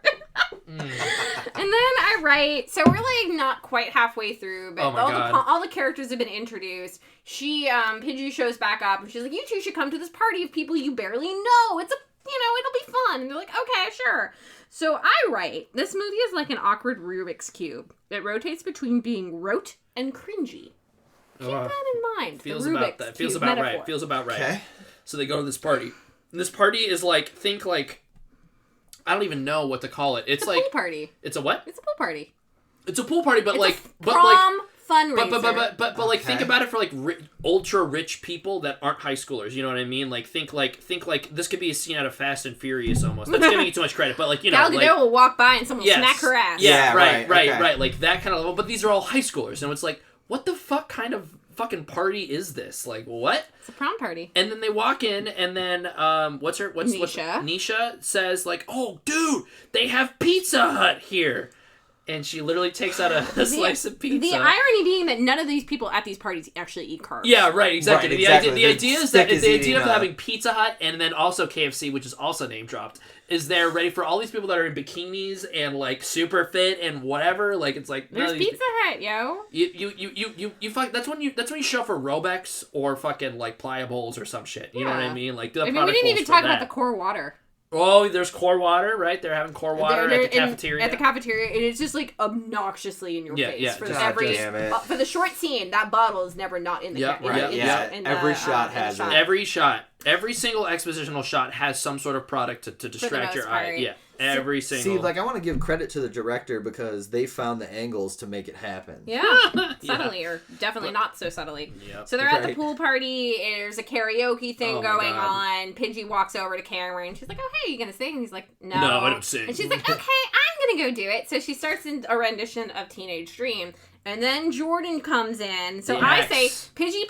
And then I write, so we're like not quite halfway through, but Oh my God. all the characters have been introduced. Pidgey shows back up and she's like, you two should come to this party of people you barely know. It's it'll be fun. And they're like, okay, sure. So I write, this movie is like an awkward Rubik's Cube. It rotates between being rote and cringy. Keep that in mind. Feels the about Rubik's that. Feels Cube about metaphor. right. Feels about right. Okay. So they go to this party. And this party is like, think like, I don't even know what to call it. It's It's a like, pool party. it's a what? It's a pool party. It's a pool party, but It's like, a but like. prom fundraiser. But like think Okay. about it for like ultra rich people that aren't high schoolers. You know what I mean? Like think like this could be a scene out of Fast and Furious almost. That's giving you too much credit, but like Gal like, Gadot will walk by and someone will yes. smack her ass. Yeah, Yeah, right, right, okay. like that kind of level. But these are all high schoolers, and it's like, what the fuck kind of fucking party is this? Like what? It's a prom party. And then they walk in, and then what's Nisha. Nisha says like, oh dude, they have Pizza Hut here. and she literally takes out a slice of pizza. The irony being that none of these people at these parties actually eat carbs. Yeah, right, exactly. Right, the exactly. idea, the idea is that Stick is the idea eating of up. having Pizza Hut and then also KFC, which is also name dropped, is they're ready for all these people that are in bikinis and like super fit and whatever. Like it's like There's Pizza Hut, yo. You fuck. That's when you show up for Robex or fucking like Pliables or some shit. You know what I mean? Like the I mean, we product didn't even goals for talk about that. the core water. Oh, there's core water, right? They're having core water They're at the cafeteria. At the cafeteria, and it's just like obnoxiously in your Yeah, face yeah, for just- every God damn it. for the short scene. That bottle is never not in the Yep, in right, the- yeah. in Every the, shot in the has shot. it. Every shot, every single expositional shot has some sort of product to distract your most eye. part. Yeah, every single. See, like I want to give credit to the director because they found the angles to make it happen. Yeah, subtly or definitely not so subtly. Yep. So they're at the Right. pool party. There's a karaoke thing Oh my going God. on. Pidgey walks over to Cameron. She's like, "Oh, hey, you gonna sing?" And he's like, "No, No, I don't sing." And she's like, "Okay, I'm gonna go do it." So she starts in a rendition of Teenage Dream, and then Jordan comes in. So I Yes. say, Pidgey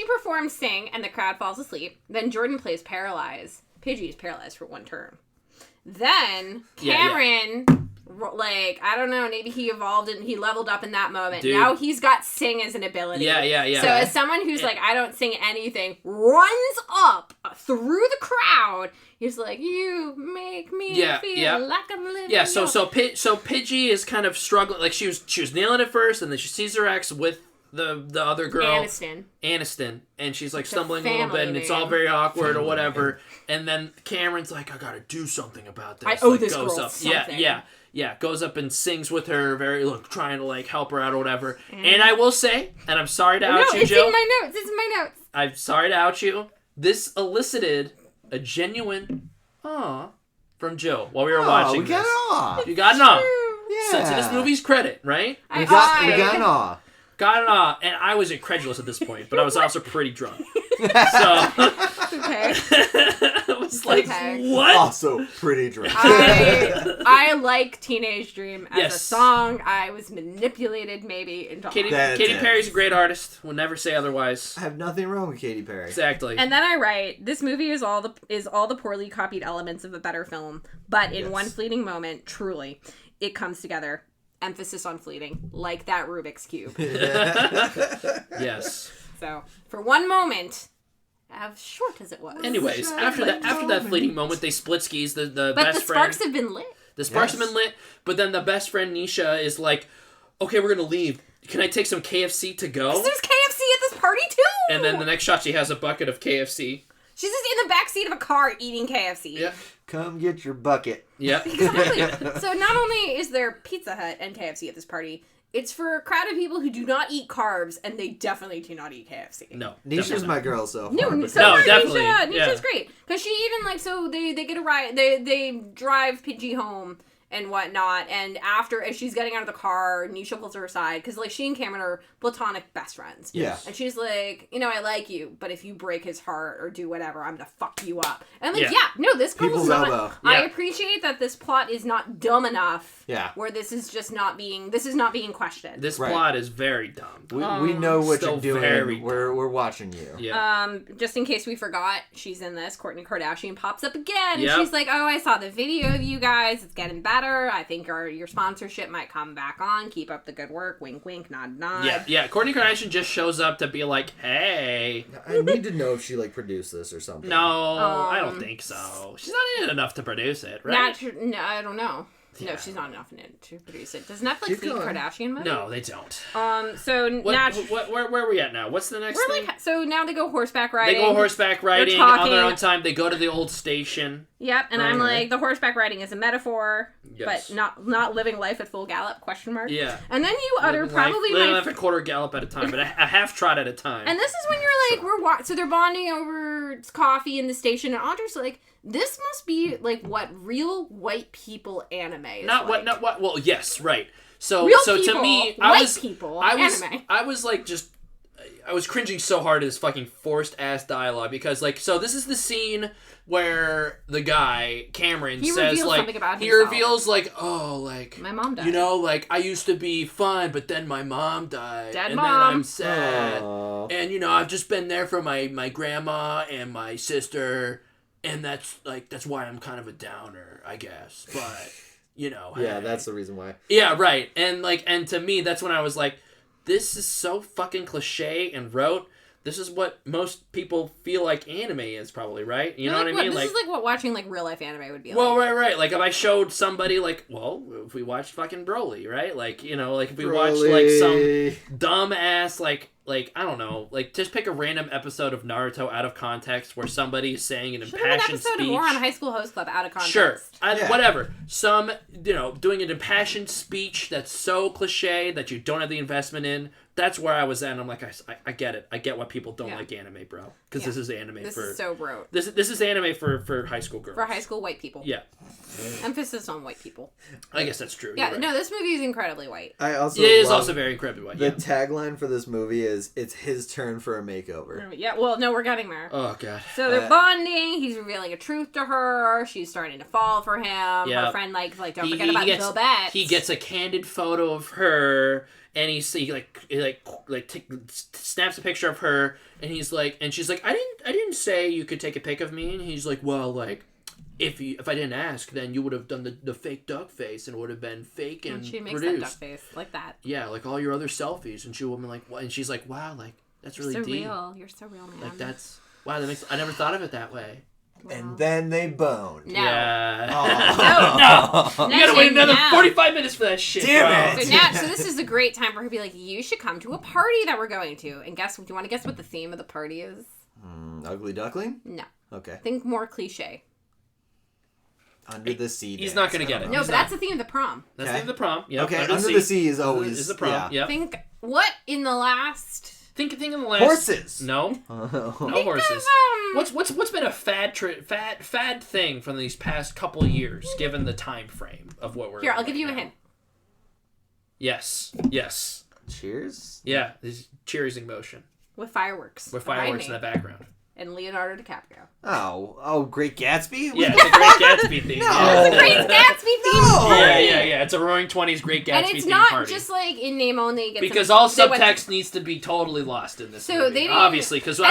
performs "Sing," and the crowd falls asleep. Then Jordan plays "Paralyze." Pidgey is paralyzed for one turn. Then Yeah, yeah. Cameron, like, I don't know, maybe he evolved and he leveled up in that moment. Dude. Now he's got sing as an ability. Yeah. So as someone who's like, I don't sing anything, runs up through the crowd, he's like, you make me Yeah, feel yeah. like I'm living. Yeah, so your-" Pidgey is kind of struggling. Like she was nailing it first, and then she sees her ex with the other girl, Aniston, and she's like stumbling a little family bit, and it's all name. very awkward or whatever. And then Cameron's like, I gotta do something about this. I owe like, this goes girl up, something. yeah, goes up and sings with her, very trying to like help her out or whatever. And I will say, and I'm sorry to No, out you, it's Jill. in my notes. It's in my notes. I'm sorry to out you. This elicited a genuine "aw" from Jill while we were watching we got this. it off. You got an aw. Yeah. So to this movie's credit, right? We got an awe. Got an aw, and I was incredulous at this point, but I was also pretty drunk. So Okay. I was like, Okay. what? Also pretty drunk. I like Teenage Dream as a Yes. song. I was manipulated maybe into Katy That's Katy it. Perry's a great artist. Will never say otherwise. I have nothing wrong with Katy Perry. Exactly. And then I write, this movie is all the poorly copied elements of a better film, but in one fleeting moment, truly, it comes together. Emphasis on fleeting, like that Rubik's Cube. Yes. So, for one moment, as short as it was. Anyways, after that fleeting moment, they split skis. The but best the sparks friend. have been lit. The sparks Yes. have been lit, but then the best friend Nisha is like, "Okay, we're gonna leave. Can I take some KFC to go?" There's KFC at this party too! And then the next shot, she has a bucket of KFC. She's just in the backseat of a car eating KFC. Yep. Come get your bucket. Yep. Exactly. So not only is there Pizza Hut and KFC at this party, it's for a crowd of people who do not eat carbs, and they definitely do not eat KFC. No. Nisha's definitely my girl so far. No, because- so No, far, definitely, Nisha's yeah. great because she even like so they get a ride. They drive Pidgey home and whatnot, and after as she's getting out of the car, Nisha pulls her aside because like she and Cameron are platonic best friends. Yeah. And she's like, you know, I like you, but if you break his heart or do whatever, I'm gonna fuck you up. And like, Yeah. yeah, no, this girl's People's not. elbow. I Yeah. appreciate that this plot is not dumb enough. Yeah. Where this is not being questioned. This Right. plot is very dumb. We know what Still you're very doing. We're watching you. Yeah. Just in case we forgot, she's in this. Kourtney Kardashian pops up again. Yep. And she's like, oh, I saw the video of you guys. It's getting better. I think your sponsorship might come back on. Keep up the good work. Wink, wink, nod, nod. Yeah. Kourtney Kardashian just shows up to be like, "Hey." I need to know if she like produced this or something. No, I don't think so. She's not in it enough to produce it, right? No, I don't know. No, she's not enough in it to produce it. Does Netflix Keep need going. Kardashian money? No, they don't. So Where are we at now? What's the next we're thing? like, so now they go horseback They riding. go horseback riding They're on their talking. own time. They go to the old station. Yep, and I'm Okay. like, the horseback riding is a metaphor, Yes. but not living life at full gallop? Question mark. Yeah. And then you utter probably living my life a quarter gallop at a time, but a half trot at a time. And this is when you're like, so they're bonding over coffee in the station, and Audra's like, this must be like what real white people anime is like. Not what. Well, yes, right. So Real to people, me, white people, I anime. was like just. I was cringing so hard at this fucking forced ass dialogue because like so this is the scene where the guy Cameron He says reveals like something about he himself. reveals like My mom died. you know like I used to be fun but then my mom died Dead and mom. then I'm sad Aw. and you know I've just been there for my grandma and my sister and that's why I'm kind of a downer I guess but you know. Yeah, hey. that's the reason why. Yeah, right. And like, and to me, that's when I was like, this is so fucking cliche and rote. This is what most people feel like anime is, probably, right? You know what I mean? This is like what watching like real life anime would be well, like. right. Like if I showed somebody like, well, if we watched fucking Broly, right? Like, you know, like if we watched like some dumb ass like I don't know, like just pick a random episode of Naruto out of context where somebody is saying an impassioned speech. Or on High School Host Club out of context. Sure, whatever. Some, you know, doing an impassioned speech that's so cliche that you don't have the investment in. That's where I was at. And I'm like, I get it. I get why people don't like anime, bro. Because this is anime this for. This is so rote. This is anime for high school girls. For high school white people. Yeah. Emphasis on white people. I guess that's true. Yeah, right. no, this movie is incredibly white. I also it is also very incredibly white. The tagline for this movie is "It's his turn for a makeover." Yeah, well, no, we're getting there. Oh god. So they're bonding. He's revealing a truth to her. She's starting to fall for him. Yeah. Her friend like don't forget about Bill Betts. He gets a candid photo of her, and he snaps a picture of her, and he's like, and she's like, I didn't say you could take a pic of me, and he's like, well, like. If I didn't ask, then you would have done the fake duck face and it would have been fake and she makes produced. that duck face like that. Yeah, like all your other selfies, and she would be like, what? And she's like, wow, like that's really so deep. real. You're so real, man. Like that's wow. That makes I never thought of it that way. And then they boned. No. Yeah. No. You gotta wait another 45 minutes for that shit. Damn bro. it. So this is a great time for her to be like, you should come to a party that we're going to. And guess what? Do you want to guess what the theme of the party is? Ugly Duckling? No. Okay. Think more cliche. Under the Sea. He's not gonna get it. No, but that's the theme of the prom. That's the theme of the prom. Yep. Okay, Under the Sea is always is the prom. yeah. Yep. Think what in the last. Think in the last Horses. No. No horses. What's been a fad thing from these past couple of years, given the time frame of what we're Here, in I'll give right you a now? hint. Yes. Cheers? Yeah, this cheersing motion With fireworks. with fireworks in the background. And Leonardo DiCaprio. Oh, Great Gatsby? Yeah, it's a Great Gatsby theme. No. It's a Great Gatsby theme. Yeah. It's a Roaring 20s Great Gatsby And it's theme not party. just like in name only. Because all subtext needs to be totally lost in this So movie. they didn't- Obviously, because and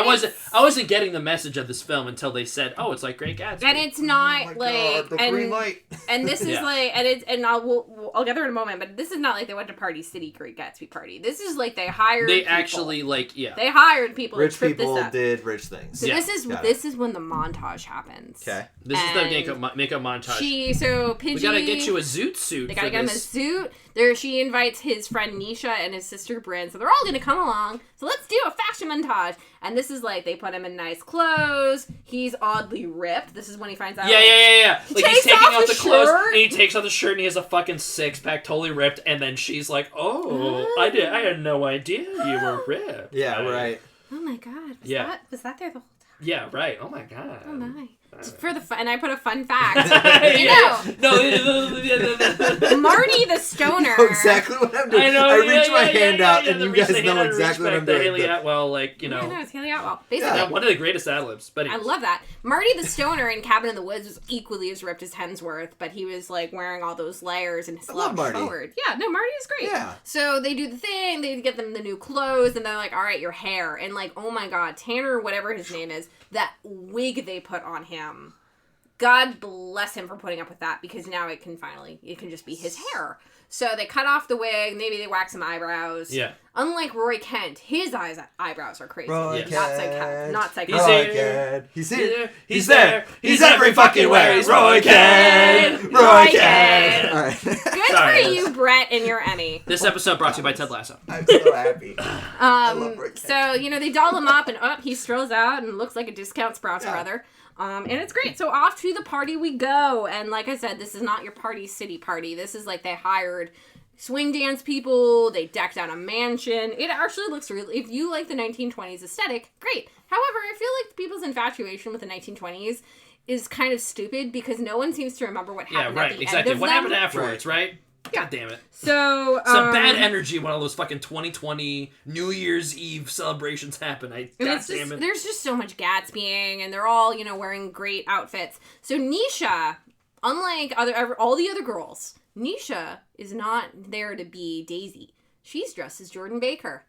I wasn't getting the message of this film until they said, "Oh, it's like Great Gatsby." And it's not Oh my like God, the green light. And this is Yeah. like I'll get there in a moment, but this is not like they went to Party City Great Gatsby party. This is like they hired They people. actually They hired people Rich to trip people this up. did rich things. So Yeah. this is when the montage happens. Okay. This is the And makeup montage. Pidgey. We gotta get you a zoot suit. They gotta for get him a this. suit. She invites his friend Nisha and his sister Bryn, so they're all gonna come along. So let's do a fashion montage. And this is like they put him in nice clothes. He's oddly ripped. This is when he finds out. Yeah. Like he's takes taking off off the his clothes, shirt. and he takes off the shirt, and he has a fucking six pack, totally ripped. And then she's like, "Oh, I had no idea you were ripped." Yeah, right. Oh my god. Yeah. Was that there the whole time? Yeah, right. Oh my god. Oh my. For the fun, and I put a fun fact. Marty the stoner. You know exactly what I'm doing. I know. I reach my hand out, and the you reach guys the know hand out, exactly what I'm respect the doing. Haley Atwell, like, you know. Yeah, no, it's Haley Atwell. Basically, One of the greatest ad-libs. But I anyways. love that. Marty the stoner in Cabin in the Woods was equally as ripped as Hemsworth, but he was like wearing all those layers and I love slouched Marty. forward. Yeah, no, Marty is great. Yeah. So they do the thing, they get them the new clothes, and they're like, all right, your hair. And like, oh my god, Tanner, whatever his name is, that wig they put on him. God bless him for putting up with that, because now it can just be his hair. So they cut off the wig, maybe they wax some eyebrows. Yeah. Unlike Roy Kent, his eyebrows are crazy. Roy Not Kent. psychotic. He's Roy here. Kent. He's here. He's there. He's every fucking where. He's Roy Kent. Roy Roy Kent. Kent. All right. Good Sorry. for you, Brett, and your Emmy. This episode brought to you by Ted Lasso. I'm so happy. I love Roy Kent. So, they doll him up, and he strolls out and looks like a discount Sprouts brother. And it's great. So off to the party we go. And like I said, this is not your Party City party. This is like they hired swing dance people. They decked out a mansion. It actually looks really, if you like the 1920s aesthetic, great. However, I feel like people's infatuation with the 1920s is kind of stupid because no one seems to remember what Yeah, happened right. at the Exactly. end of What them. happened afterwards, right? God damn it. So, Some bad energy when all those fucking 2020 New Year's Eve celebrations happen. God damn it. There's just so much Gatsbying, and they're all, wearing great outfits. So Nisha, unlike all the other girls, Nisha is not there to be Daisy. She's dressed as Jordan Baker.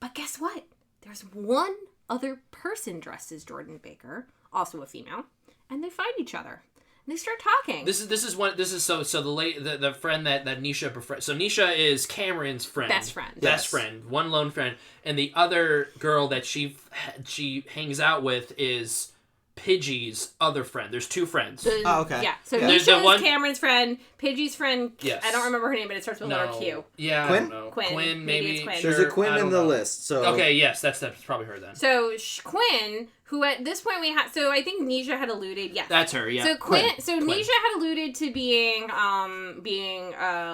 But guess what? There's one other person dressed as Jordan Baker, also a female, and they find each other. they start talking. This is the friend that Nisha befriends. So Nisha is Cameron's friend. Best friend. Best friend. One lone friend. And the other girl that she hangs out with is Pidgey's other friend. There's two friends. Okay. Yeah. So Yeah. Nisha is Cameron's friend. Pidgey's friend. Yes. I don't remember her name, but it starts with the letter Q. Yeah. Quinn? I don't know. Quinn. Maybe it's Quinn. There's a Quinn in the list. So okay. Yes, that's probably her then. So Quinn, who at this point we had, so I think Nisha had alluded. Yes. That's her. Yeah. So Quinn. So Quinn. Nisha had alluded to being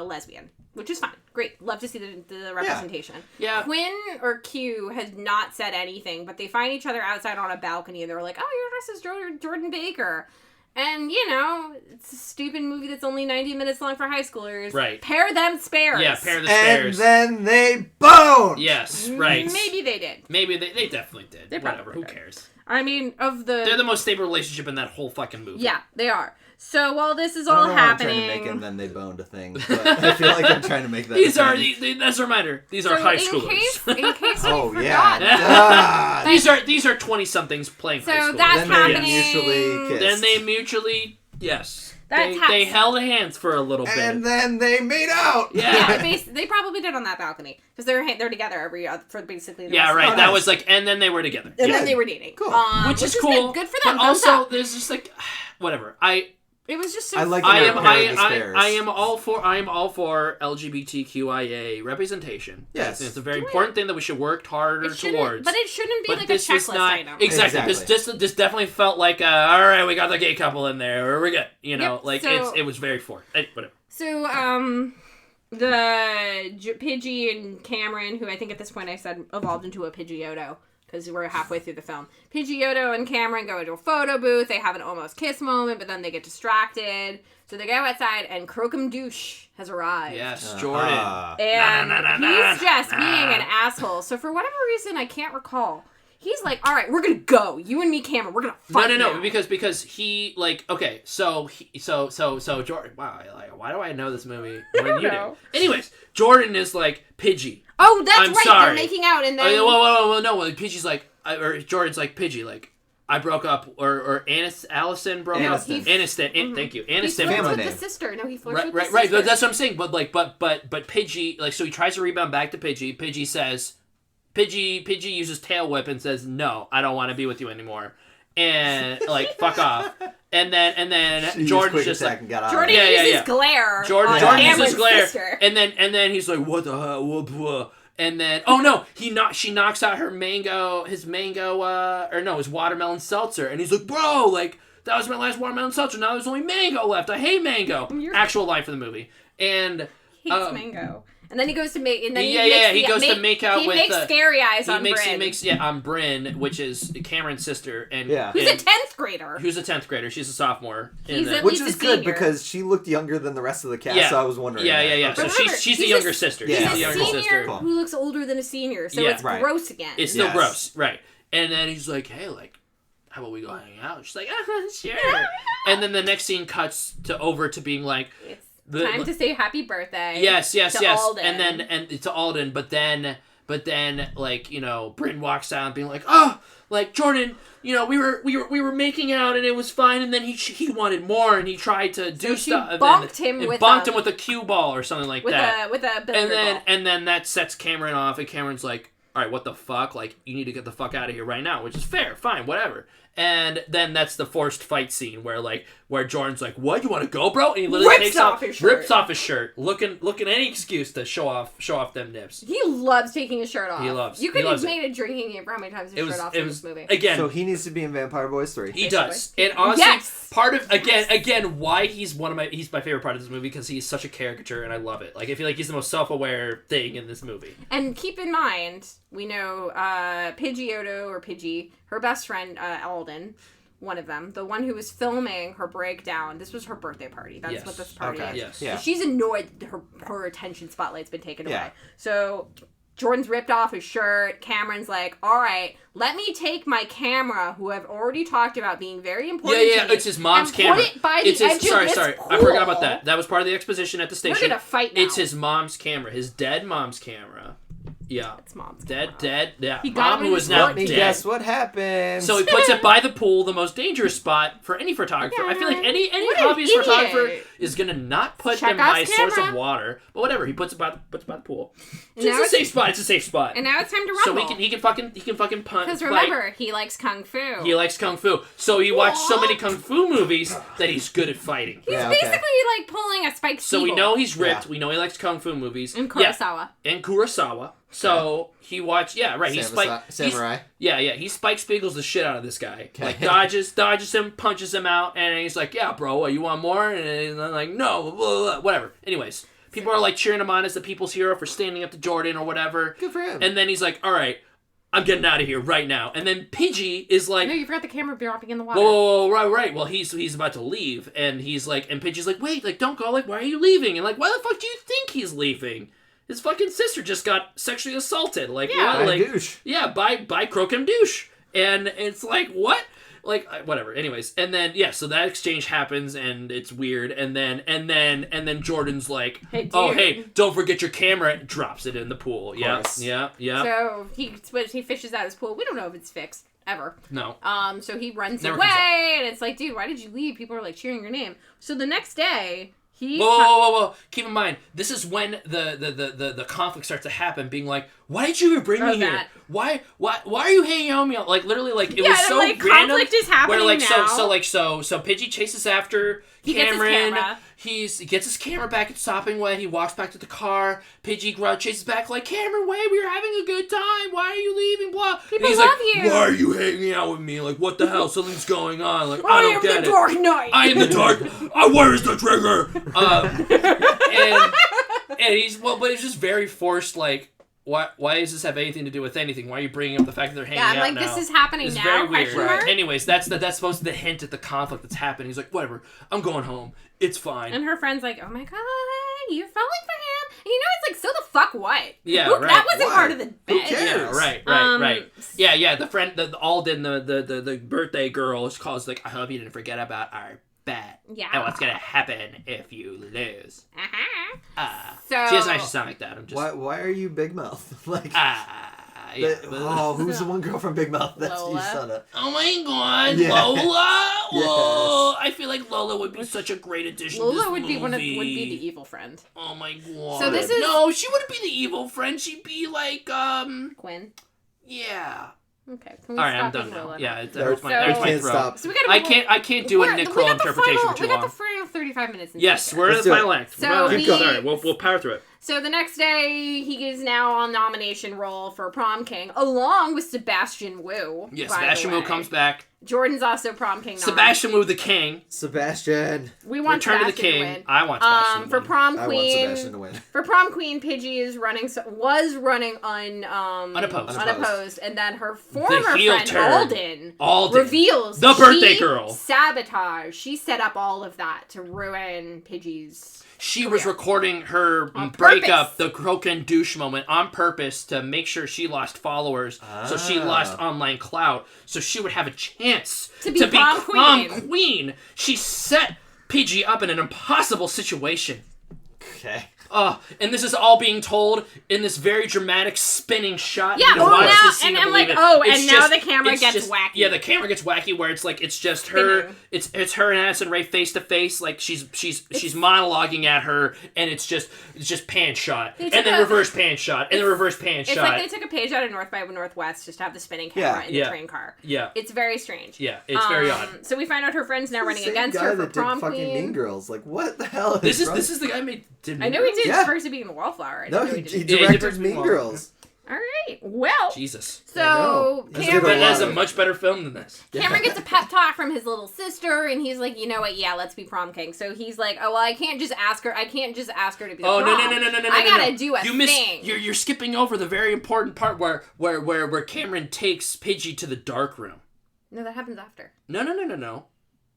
lesbian, which is fine. Great. Love to see the representation. Yeah. Quinn or Q has not said anything, but they find each other outside on a balcony and they're like, oh, your dress is Jordan Baker. And, you know, it's a stupid movie that's only 90 minutes long for high schoolers. Right. Pair them spares. Yeah, pair the spares. And then they bone. Yes, right. Maybe they did. Maybe they definitely did. They probably Whatever, who did. cares? I mean, They're the most stable relationship in that whole fucking movie. Yeah, they are. So while this is I all don't know why I'm happening... trying to make and then they boned a thing. But I feel like I'm trying to make that. That's a reminder. These are high schoolers. In case we Oh forgot. yeah. These are 20-somethings playing high school. So that's Then happening. they mutually kissed. Then they mutually yes. That's they held hands for a little bit. And then they made out. Yeah. They probably did on that balcony because they're together for basically. The Yeah, rest right. of the That night. was like, and then they were together. And Yeah. then they were dating. Cool. Which is cool. Good for them. But Thumbs also, up. there's just like, whatever. It was just so. I like fun. the I am all for LGBTQIA representation. Yes. It's a very important thing that we should work harder towards. But it shouldn't be But like a this was checklist not item. exactly. This definitely felt like all right, we got the gay couple in there, or we're good. You know, Yep, like so- it was very forced. Whatever. So the Pidgey and Cameron, who I think at this point I said evolved into a Pidgeotto because we're halfway through the film. Pidgeotto and Cameron go into a photo booth. They have an almost kiss moment, but then they get distracted. So they go outside, and Crocum Douche has arrived. Yes, Jordan. And he's just being an asshole. So for whatever reason, I can't recall. He's like, all right, we're going to go. You and me, Cameron, we're going to fight No, now. because he like okay, so Jordan. Wow, like why do I know this movie more than you know. do? Anyways, Jordan is like Pidgey. Oh, that's I'm right. sorry. They're making out, and then... Whoa, no. Pidgey's like, or Jordan's like Pidgey, like I broke up, or Allison broke up. Aniston, thank you. He Aniston flirts broke with up. the sister. No, he flirts with the Right. sister. That's what I'm saying. But Pidgey, like, so he tries to rebound back to Pidgey. Pidgey says, Pidgey uses tail whip and says, "No, I don't want to be with you anymore," and like fuck off. And then Jordan's just like, Jordan uses glare. Jordan on uses Cameron's glare, sister. and then he's like, "What the hell?" And then oh no, she knocks out his watermelon seltzer, and he's like, "Bro, like that was my last watermelon seltzer. Now there's only mango left. I hate mango." Actual line for the movie, and He hates mango. And then he goes to make, and then he makes make out with. He makes scary eyes on Bryn. He makes on Bryn, which is Cameron's sister, and who's a 10th grader. Who's a 10th grader? She's a sophomore. Which is good because she looked younger than the rest of the cast. So I was wondering. Yeah. Okay. So Remember, she's the younger sister. He's She's the a younger senior sister. who looks older than a senior, so it's gross again. It's still gross, right? And then he's like, "Hey, like, how about we go hang out?" She's like, "Sure." And then the next scene cuts over to being like. Time to say happy birthday. Yes. Alden. And to Alden, but then like, you know, Bryn walks out being like, "Oh, like Jordan, you know, we were making out and it was fine, and then he wanted more and he tried to do stuff. Bonked him with a cue ball or something like that. With a billiard ball. And then that sets Cameron off, and Cameron's like, "All right, what the fuck? Like, you need to get the fuck out of here right now," which is fair, fine, whatever. And then that's the forced fight scene where Jordan's like, "What? You want to go, bro?" And he literally rips off his shirt, looking any excuse to show off them nips. He loves taking his shirt off. He loves. You could have made a drinking game for how many times his shirt off in this movie. Again, so he needs to be in Vampire Boys 3. He does, and honestly, part of again why he's my favorite part of this movie, because he's such a caricature and I love it. Like, I feel like he's the most self-aware thing in this movie. And keep in mind, we know Pidgey, her best friend Alden, one of them, the one who was filming her breakdown. This was her birthday party. That's what this party is. Yes. So she's annoyed her attention spotlight's been taken Yeah. away. So Jordan's ripped off his shirt. Cameron's like, all right, let me take my camera, who I've already talked about being very important to me, it's his mom's and camera. put it by the edge of this Sorry, pool. I forgot about that. That was part of the exposition at the station. We're gonna fight now. It's his mom's camera, his dead mom's camera. Yeah. It's mom's Dead. Yeah. He got Mom him who in is his now Let me dead. guess what happened. So he puts it by the pool, the most dangerous spot for any photographer. I feel like any What an hobbyist idiot. photographer is gonna not put Check them by a God's source of camera. water. But whatever, he puts it by the pool. And It's now a safe spot. It's a safe spot. And now it's time to So rumble. he can fucking punt. Because like, remember, he likes kung fu. he likes kung fu. So he watched so many kung fu movies that he's good at fighting. He's Yeah, okay. basically like pulling a Spike So we Spiegel. know he's ripped. Yeah. We know he likes kung fu movies. And Yeah, Kurosawa. and Kurosawa. So he watched. Yeah, right. He's Samurai. Yeah. He Spike Spiegels the shit out of this guy. Like dodges him, punches him out, and he's like, "Yeah, bro, you want more?" And I'm like, "No, blah, blah, blah." Whatever." Anyways, people are like cheering him on as the people's hero for standing up to Jordan or whatever. Good for him. And then he's like, "All right, I'm getting out of here right now." And then Pidgey is like, No, you forgot the camera dropping in the water. whoa, right. Well, he's about to leave, and he's like, and Pidgey's like, "Wait, like, don't go. Like, why are you leaving?" And like, why the fuck do you think he's leaving? His fucking sister just got sexually assaulted. Like, Yeah. what? By Like, douche. yeah, by Croakum douche. And it's like, what? Like, whatever. Anyways, and then so that exchange happens, and it's weird. And then Jordan's like, Hey, dude. "Oh, hey, don't forget your camera." Drops it in the pool. Yeah, course. yeah. So he fishes out his pool. We don't know if it's fixed ever. No. So he runs Never comes away, and it's like, dude, why did you leave? People are like cheering your name. So the next day, he Whoa. Keep in mind, this is when the conflict starts to happen, being like, why did you even bring me here? that. Why are you hanging out with me? Like, literally, like, it Yeah, was and, so like, random. conflict is happening where, like, now. So Pidgey chases after He gets his Cameron. camera. He gets his camera back. It's sopping wet. He walks back to the car. Pidgey chases back like, "Cameron, wait, we were having a good time. Why are you leaving?" Blah. People and he's love like, you. "Why are you hanging out with me? Like, what the hell? Something's going on. Like, I don't get it. Dark Knight. I am the dark. Where is the trigger?" And he's but it's just very forced. Like, why does this have anything to do with anything? Why are you bringing up the fact that they're hanging Yeah, out I'm like, now? this is happening It's now? very weird. Question mark? Anyways, that's supposed to be the hint at the conflict that's happening. He's like, "Whatever, I'm going home. It's fine." And her friend's like, "Oh my god, you're falling for him." And you know, it's like, so the fuck what? Yeah, Who, right. That wasn't Why? part of the Who bed. cares? Yeah, right. Yeah. The friend, the Alden, the birthday girl, is called like, "I hope you didn't forget about our bet. Yeah. And what's gonna happen if you lose." So She doesn't actually sound like that. I'm just. Why are you Big Mouth? Like, Yeah. who's the one girl from Big Mouth? That's Lola. you, Sana. Oh my god, Yeah. Lola! Whoa! Yes. I feel like Lola would be such a great addition to Lola this would be movie. would be the evil friend. Oh my god. So this is- No, she wouldn't be the evil friend. She'd be like, Quinn. yeah. Okay. Can we Alright, I'm stop done being now. Lola? Yeah, it No, hurts my, so- hurts my Can't throat. stop. So we gotta. I can't do a we Nick got Kroll the interpretation final, too we got long. the final 35 minutes. into Yes, it. we're in Let's the do it. final act. So Keep he- going. All right, we'll power through it. So the next day, he is now on nomination roll for Prom King, along with Sebastian Wu. Yeah, by Sebastian the Wu way. comes back. Jordan's also Prom King. nom. Sebastian Wu the king. Sebastian. We want Return to the Sebastian king. to win. I want Sebastian to For win. Prom I want Queen. Sebastian to win. For Prom Queen, Pidgey is was running Unopposed. and then her former heel friend turn. Alden reveals The that birthday she girl. sabotage. She set up all of that to ruin Pidgey's. She was recording her On breakup, purpose. the Croaking douche moment, on purpose to make sure she lost followers, so she lost online clout, so she would have a chance To be prom queen. She set Pidgey up in an impossible situation. Okay. And this is all being told in this very dramatic spinning shot. Yeah, You can watch now, this scene and and I'm like, believe it. oh, It's and now just- the camera it's gets just- wacky. Yeah, the camera gets wacky where it's just her. Spinning. It's her and Addison Rae face to face, like she's monologuing at her, and it's just pan shot, They and took then a- reverse pan shot, and then reverse pan It's shot. like they took a page out of North by Northwest just to have the spinning camera in the train car. Yeah. It's very strange. Yeah, it's very odd. So we find out her friend's now running Same against guy her for that did Prom fucking Queen. Mean Girls. Like, what the hell is This wrong? is the guy who made. I know he did Yeah. Perks of Being a Wallflower. I No, know he did. Yeah, he directed did Mean Perks Girls. All right. Well, Jesus. so know. He did a Cameron, That is lot a of- much better film than this. Cameron gets a pep talk from his little sister, and he's like, you know what? Yeah, let's be Prom King. So he's like, oh, well, I can't just ask her. I can't just ask her to be the Oh prom. no! I gotta do a you thing. You're skipping over the very important part where Cameron takes Pidgey to the dark room. No, that happens after. No.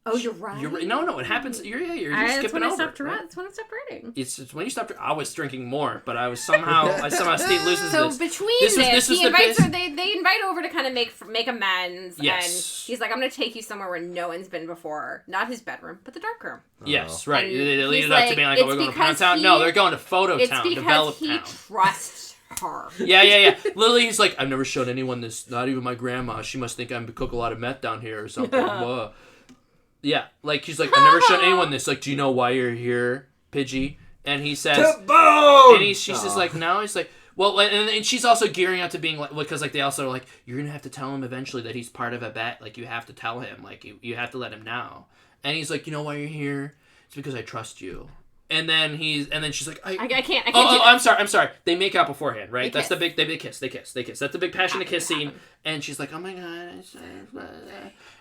Oh, you're right. You're right. No, it happens. You're That's skipping when I over. stopped right? That's when I stopped writing. It's when you stopped. I was drinking more, but I somehow stayed loose. So this. between This was he the invites best- her. They invite over to kind of make amends. Yes. And he's like, I'm gonna take you somewhere where no one's been before. Not his bedroom, but the dark room. Yes, right. And They lead he's it up to like, being like, it's oh, we're going to because Town. he- No, they're going to Photo It's Town, because Develop he Town. trusts her. Yeah. Literally, he's like, I've never shown anyone this, not even my grandma. She must think I cook a lot of meth down here or something. Yeah, like, he's like, I've never shown anyone this. Like, do you know why you're here, Pidgey? And he says... To-bone! And she's just like, no. He's like, well, and she's also gearing up to being like, because like they also are like, you're gonna have to tell him eventually that he's part of a bet. Like, you have to tell him. Like, you have to let him know. And he's like, you know why you're here? It's because I trust you. And then she's like, I can't. Oh, I'm sorry. They make out beforehand, right? That's the big. They kiss. That's the big passionate kiss scene. And she's like, oh my god.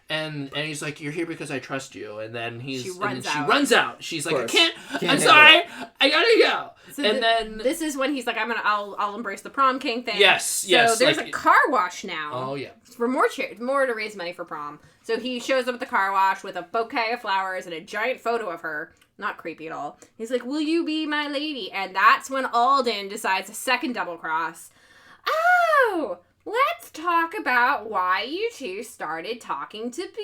And he's like, you're here because I trust you. And then she runs out. She's like, I can't. I'm sorry. I gotta go. So and then this is when he's like, I'll embrace the prom king thing. Yes. So there's a car wash now. Oh yeah. For more to raise money for prom. So he shows up at the car wash with a bouquet of flowers and a giant photo of her. Not creepy at all. He's like, will you be my lady? And that's when Alden decides a second double cross. Oh, let's talk about why you two started talking to begin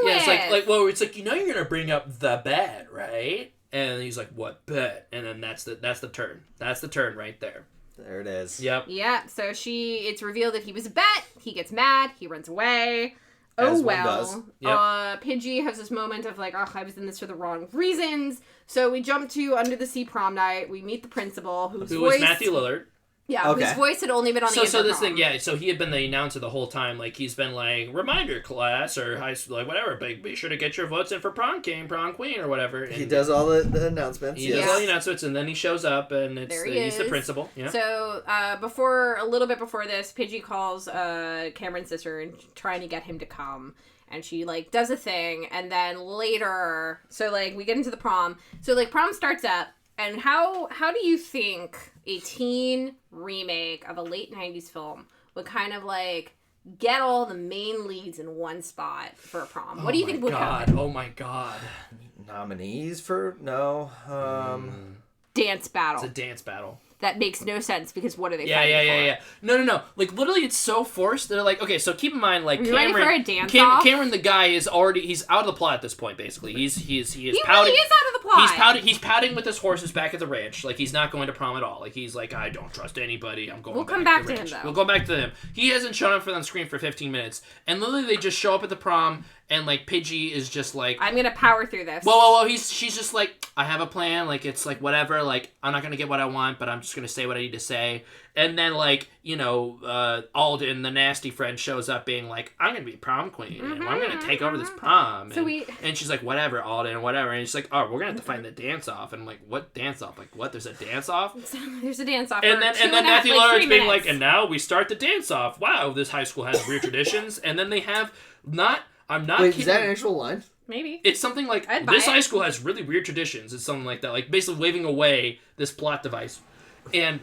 with. Yeah, it's like, you know, you're gonna bring up the bet, right? And he's like, what bet? And then that's the turn. That's the turn right there. There it is. Yep. Yeah. So it's revealed that he was a bet. He gets mad. He runs away. As one does. Yep. Pidgey has this moment of like, I was in this for the wrong reasons. So we jump to Under the Sea prom night. We meet the principal, who was Matthew Lillard. Yeah, whose voice had only been on the So this thing, so he had been the announcer the whole time. Like, he's been like, reminder class or high school, like whatever. But be sure to get your votes in for prom king, prom queen, or whatever. And he does all the announcements. He does all the announcements, and then he shows up, and he's the principal. Yeah. So a little bit before this, Pidgey calls Cameron's sister and trying to get him to come. And she, like, does a thing, and then later, so, like, we get into the prom. So, like, prom starts up, and how do you think a teen remake of a late 90s film would kind of, like, get all the main leads in one spot for a prom? What do you think would happen? Oh, my God. Nominees for... No. Dance battle. It's a dance battle. That makes no sense because what are they fighting for? No. Like, literally, it's so forced. They're like, okay, so keep in mind, like, Cameron... ready for a dance-off? Cameron, the guy, he's out of the plot at this point, basically. He is pouting. Really is out of the plot. He's pouting with his horses back at the ranch. Like, he's not going to prom at all. Like, he's like, I don't trust anybody. I'm going We'll back come back to the to ranch. him, though. We'll go back to him. He hasn't shown up on screen for 15 minutes. And literally, they just show up at the prom, and, like, Pidgey is just like... I'm gonna power through this. Whoa. She's just like, I have a plan. Like, it's like, whatever. Like, I'm not gonna get what I want, but I'm just gonna say what I need to say. And then, like, you know, Alden, the nasty friend, shows up being like, I'm gonna be prom queen. And I'm gonna take over this prom. And she's like, whatever, Alden, whatever. And she's like, oh, we're gonna have to find the dance-off. And I'm like, what dance-off? Like, what? There's a dance-off? There's a dance-off. And then Matthew Lillard's being like, and now we start the dance-off. Wow, this high school has weird traditions. And then they have I'm not Wait, kidding. is that an actual line? Maybe. It's something like, this high school has really weird traditions. It's something like that. Like, basically waving away this plot device. And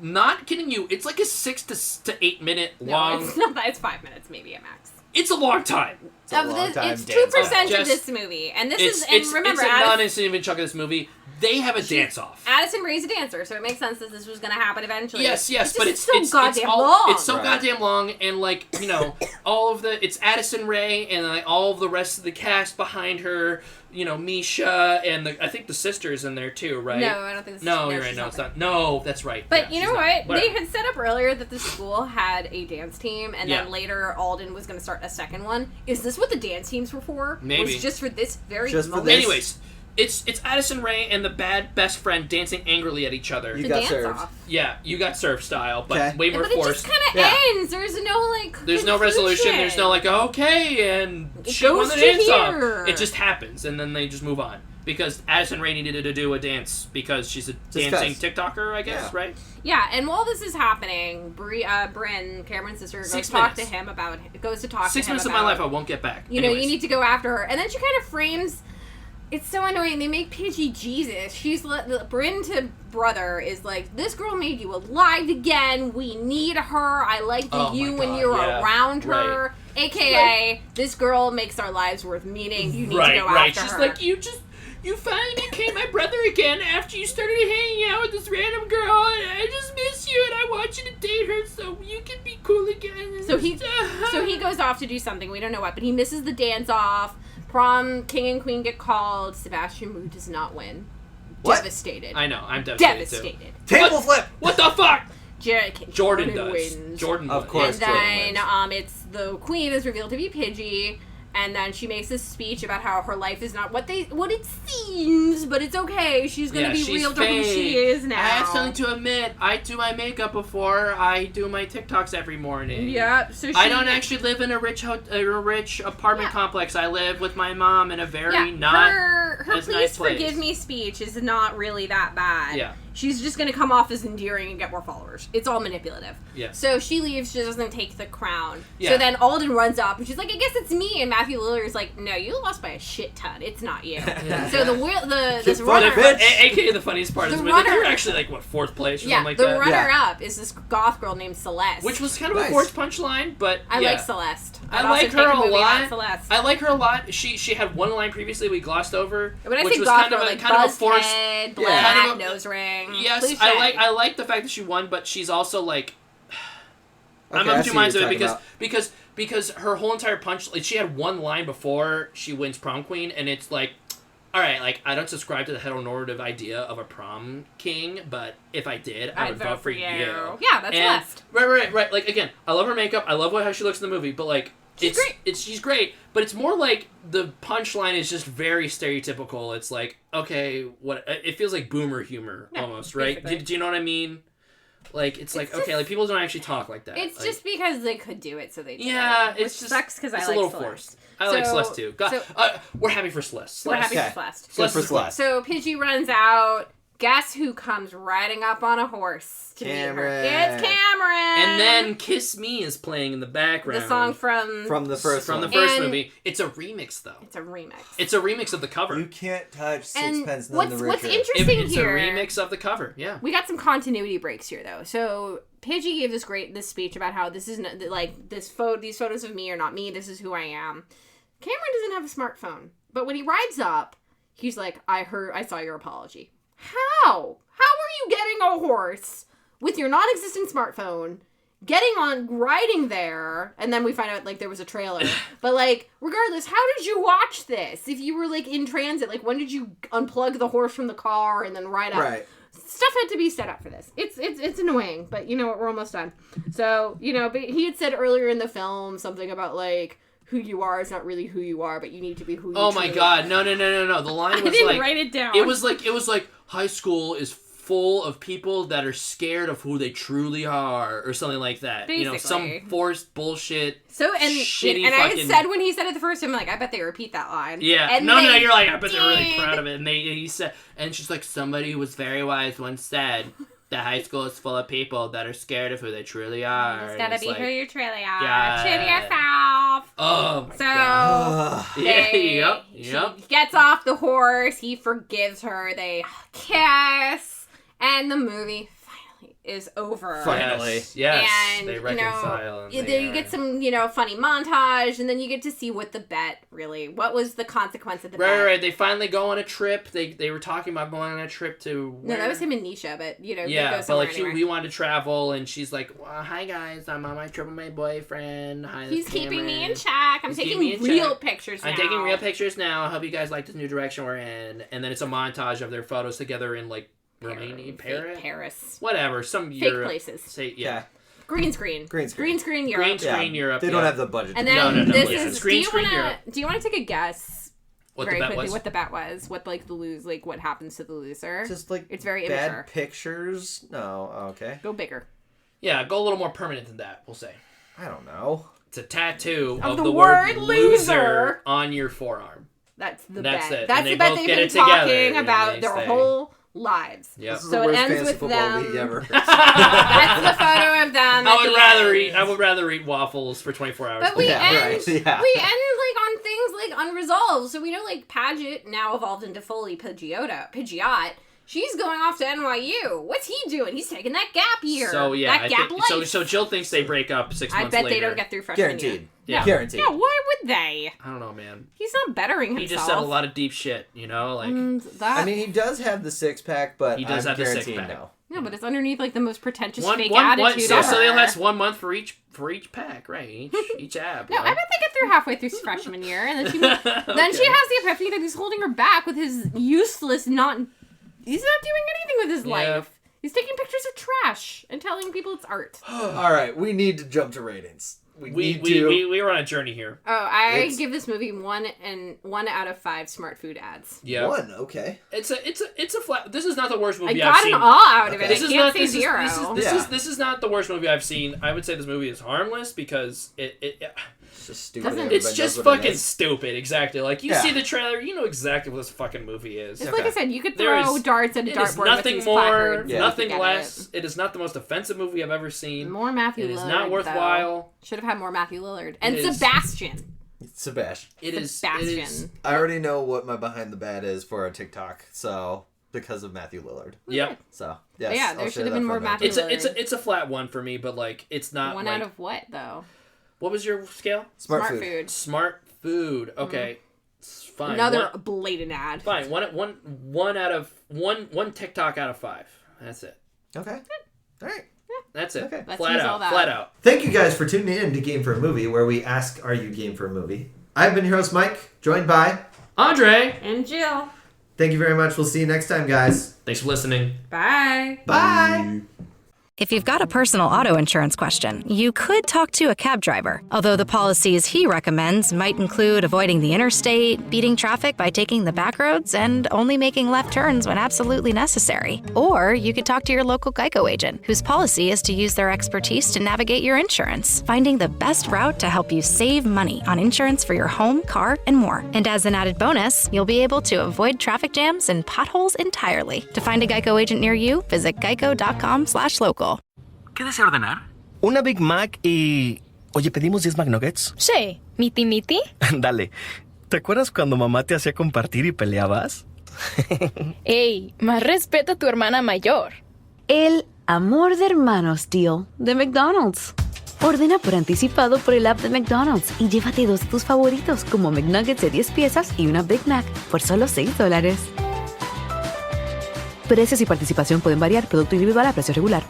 not kidding you, it's like a 6 to 8 minute long... No, it's not that. It's 5 minutes maybe at max. It's a long time. It's 2% of this movie. And remember, it's a non-insignificant chunk of this movie. They have a dance-off. Addison Rae's a dancer, so it makes sense that this was going to happen eventually. Yes, but it's so goddamn long. It's so goddamn long, and, like, you know, it's Addison Rae and, like, all of the rest of the cast behind her, you know, Misha, and I think the sister's in there too, right? No, I don't think the sister. No, you're right. No, it's not. No, that's right. But you know what? They had set up earlier that the school had a dance team, and then later Alden was going to start a second one. Is this what the dance teams were for? Maybe. Was just for this very just moment? For this. Anyways. It's Addison Rae and the bad best friend dancing angrily at each other. You got served. Yeah, you got served style, but way more but forced. It just kind of ends. There's no, like, there's no resolution. There's no, like, okay, and she won the dance off. It just happens, and then they just move on. Because Addison Rae needed to do a dance because she's a dancing TikToker, I guess, right? Yeah, and while this is happening, Bryn, Cameron's sister, goes to talk to him about 6 minutes of my life I won't get back. You know, you need to go after her. And then she kind of frames... It's so annoying. They make Pidgey Jesus. Bryn to brother is like, this girl made you alive again. We need her. I like you when you're around her. Right. AKA, this girl makes our lives worth meaning. You need to go after her. She's like, you finally became my brother again after you started hanging out with this random girl, and I just miss you, and I want you to date her so you can be cool again. So he goes off to do something. We don't know what, but he misses the dance off. Prom king and queen get called. Sebastian Wu does not win. What? Devastated. I know. I'm devastated too. Devastated. Table flip. What the fuck? Jordan does. wins. Jordan Of wins. course. And Jordan then it's the queen is revealed to be Pidgey, and then she makes this speech about how her life is not what it seems, but it's okay. She's gonna be she's real to who she fake. is now. I have something to admit. I do my makeup before I do my TikToks every morning. Yeah, so she, I don't actually live in a rich apartment complex. I live with my mom in a very not her as please nice place. forgive me speech is not really that bad. Yeah. She's just gonna come off as endearing and get more followers. It's all manipulative. Yeah. So she leaves, she doesn't take the crown. Yeah. So then Alden runs up and she's like, I guess it's me, and Matthew Lillard's like, no, you lost by a shit ton. It's not you. So this runner AKA the funniest part is The when they were runner- actually like what 4th place or yeah, something like the that. runner up is this goth girl named Celeste. Which was kind of Nice. a forced punchline, but I yeah. like Celeste. I I'd like also her take a movie about lot. Celeste. I like her a lot. She had one line previously we glossed over, When I which say was goth kind of girl, a like kind of a buzzed forced. head, Yeah. black Kind of a- nose ring. Yes, Cliche. I like the fact that she won, but she's also like. I'm I of see two what minds of you're it talking because her whole entire punch, like, she had one line before she wins prom queen, and it's like, all right, like, I don't subscribe to the heteronormative idea of a prom king, but if I did, I would vote for you. Yeah, that's And- West. Right. Like, again, I love her makeup. I love how she looks in the movie, but like, she's great. But it's more like the punchline is just very stereotypical. It's like, okay, it feels like boomer humor almost, right? basically. Do you know what I mean? Like, it's like, okay, like, people don't actually talk like that. It's like, just because they could do it, so they did yeah, it. Which it's just sucks because I it's like a little Celeste. forced. I like Celeste too. We're happy for Celeste. We're happy Okay. for Celeste. Good for Celeste. So Pidgey runs out. Guess who comes riding up on a horse to meet her? Cameron. It's Cameron. And then "Kiss Me" is playing in the background. the song from the first from one. the first And- movie. It's a remix though. It's a remix. It's a remix of the cover. You can't touch and Sixpence None the what's Richer. interesting It's here? a remix of the cover. Yeah. We got some continuity breaks here, though. So Pidgey gave this speech about how this isn't like these photos of me are not me. This is who I am. Cameron doesn't have a smartphone, but when he rides up, he's like, I saw your apology. How are you getting a horse with your non-existent smartphone? Riding there, and then we find out, like, there was a trailer. But, like, regardless, how did you watch this? If you were, like, in transit, like, when did you unplug the horse from the car and then ride up? Right. Stuff had to be set up for this. It's annoying, but you know what? We're almost done. So, but he had said earlier in the film something about, like, who you are is not really who you are, but you need to be who you Oh my truly God! are. No! The line was I didn't like write it down. It was like high school is full of people that are scared of who they truly are, or something like that. Basically. Some forced bullshit. So shitty and I fucking... said when he said it the first time, I'm like, I bet they repeat that line. Yeah. And No, they you're like, I bet they're really did. proud of it. And he said, and she's like, somebody who was very wise once said that high school is full of people that are scared of who they truly are. It's And gotta it's be like, who you truly are. yeah. True to yourself. Oh my So God. Yeah, they, yep. She gets off the horse. He forgives her. They kiss, and the movie finally is over. Finally. Yes. And They reconcile. and you they get are- some, funny montage, and then you get to see what the bet really. What was the consequence of the bet? Right. They finally go on a trip. They were talking about going on a trip to. No, that where? was him and Nisha, but they go Yeah, but somewhere like anyway. we wanted to travel, and she's like, well, "Hi guys, I'm on my trip with my boyfriend. Hi, this He's keeping me Cameron. in check. I'm He's taking keeping me in real check. pictures now. I'm taking real pictures now. I hope you guys like this new direction we're in." And then it's a montage of their photos together in like Romania, Fake Paris. whatever, some Fake Europe. places. Say Yeah. Green screen. Green screen. Green screen Europe. Green screen Europe. They yeah. don't have the budget. And to do then No, this yeah. is. Green do screen you Europe. want to take a guess? What very the bet quickly, was? what the bet was? What what happens to the loser? Just like it's very bad immature. pictures. No, okay. Go bigger. Yeah, go a little more permanent than that. We'll say I don't know. it's a tattoo Of of the the word word loser on your forearm. That's the That's bet. it. That's And the they bet both they've get been it together, talking and about they their say- whole lives. Yep. This is So the it worst ends fantasy with football them. league ever. That's the photo of them. I would rather eat waffles for 24 hours. But we Yeah, end, right, yeah. we end like on things like unresolved. So we know like Paget now evolved into fully Pidgeot. She's going off to NYU. What's he doing? He's taking that gap year. So yeah, that gap life. so Jill thinks they break up 6 I months bet later. they don't get through freshman year. Guaranteed. Yeah. Guaranteed. Yeah, why would they? I don't know, man. He's not bettering himself. He just said a lot of deep shit, you know, like That, I mean, he does have the six pack, but He does I'm have the guaranteeing six-pack. no. no, but it's underneath like the most pretentious one, fake one, attitude so, ever. so they'll last 1 month for each pack, right? Each ab. No, right? I bet they get through halfway through freshman year, and then she Okay. has the epiphany that he's holding her back with his useless, not He's not doing anything with his Yeah. life. He's taking pictures of trash and telling people it's art. All right, we need to jump to ratings. We were on a journey here. Oh, I It's- give this movie 1 out of 5 smart food ads. Yeah. 1, okay. It's a flat. This is not the worst I movie got I've seen. an all out of it. Okay. I can't say 0. This is not the worst movie I've seen. I would say this movie is harmless because It's just stupid. Doesn't- Everybody it's knows just what it fucking is. stupid. Exactly. Like you Yeah. see the trailer, you know exactly what this fucking movie is. It's like I said, you could There throw is- darts at a It is dartboard nothing with these more, placards. Yeah. nothing Get less. It is not the most offensive movie I've ever it. seen. More Matthew It Lillard. is not worthwhile. Should have had more Matthew Lillard. And It is- Sebastian. Sebastian. It is. Sebastian. It is. I already know what my behind the bat is for a TikTok, so because of Matthew Lillard. Yep. So yes, Yeah, I'll there share should have that been more for a minute. Matthew It's a flat one for me, but like it's not 1 like, out of what, though? what was your scale? Smart food. Smart food. Okay. It's fine. Another One- blatant ad. fine. One out of one TikTok out of 5. That's it. Okay. All right. That's it. Okay. Let's Flat use out. all that. Flat out. Thank you guys for tuning in to Game for a Movie, where we ask, "Are you game for a movie?" I've been your host, Mike, joined by. Andre, And Jill. Thank you very much. We'll see you next time, guys. thanks for listening. Bye. Bye. If you've got a personal auto insurance question, you could talk to a cab driver. Although the policies he recommends might include avoiding the interstate, beating traffic by taking the back roads, and only making left turns when absolutely necessary. Or you could talk to your local Geico agent, whose policy is to use their expertise to navigate your insurance, finding the best route to help you save money on insurance for your home, car, and more. And as an added bonus, you'll be able to avoid traffic jams and potholes entirely. To find a Geico agent near you, visit geico.com/local. ¿Qué desea ordenar? Una Big Mac y... Oye, ¿pedimos 10 McNuggets? Sí. ¿Miti miti? Dale. ¿Te acuerdas cuando mamá te hacía compartir y peleabas? Ey, más respeta a tu hermana mayor. El amor de hermanos deal de McDonald's. Ordena por anticipado por el app de McDonald's y llévate 2 de tus favoritos como McNuggets de 10 piezas y una Big Mac por solo $6. Precios y participación pueden variar. Producto individual a precio regular.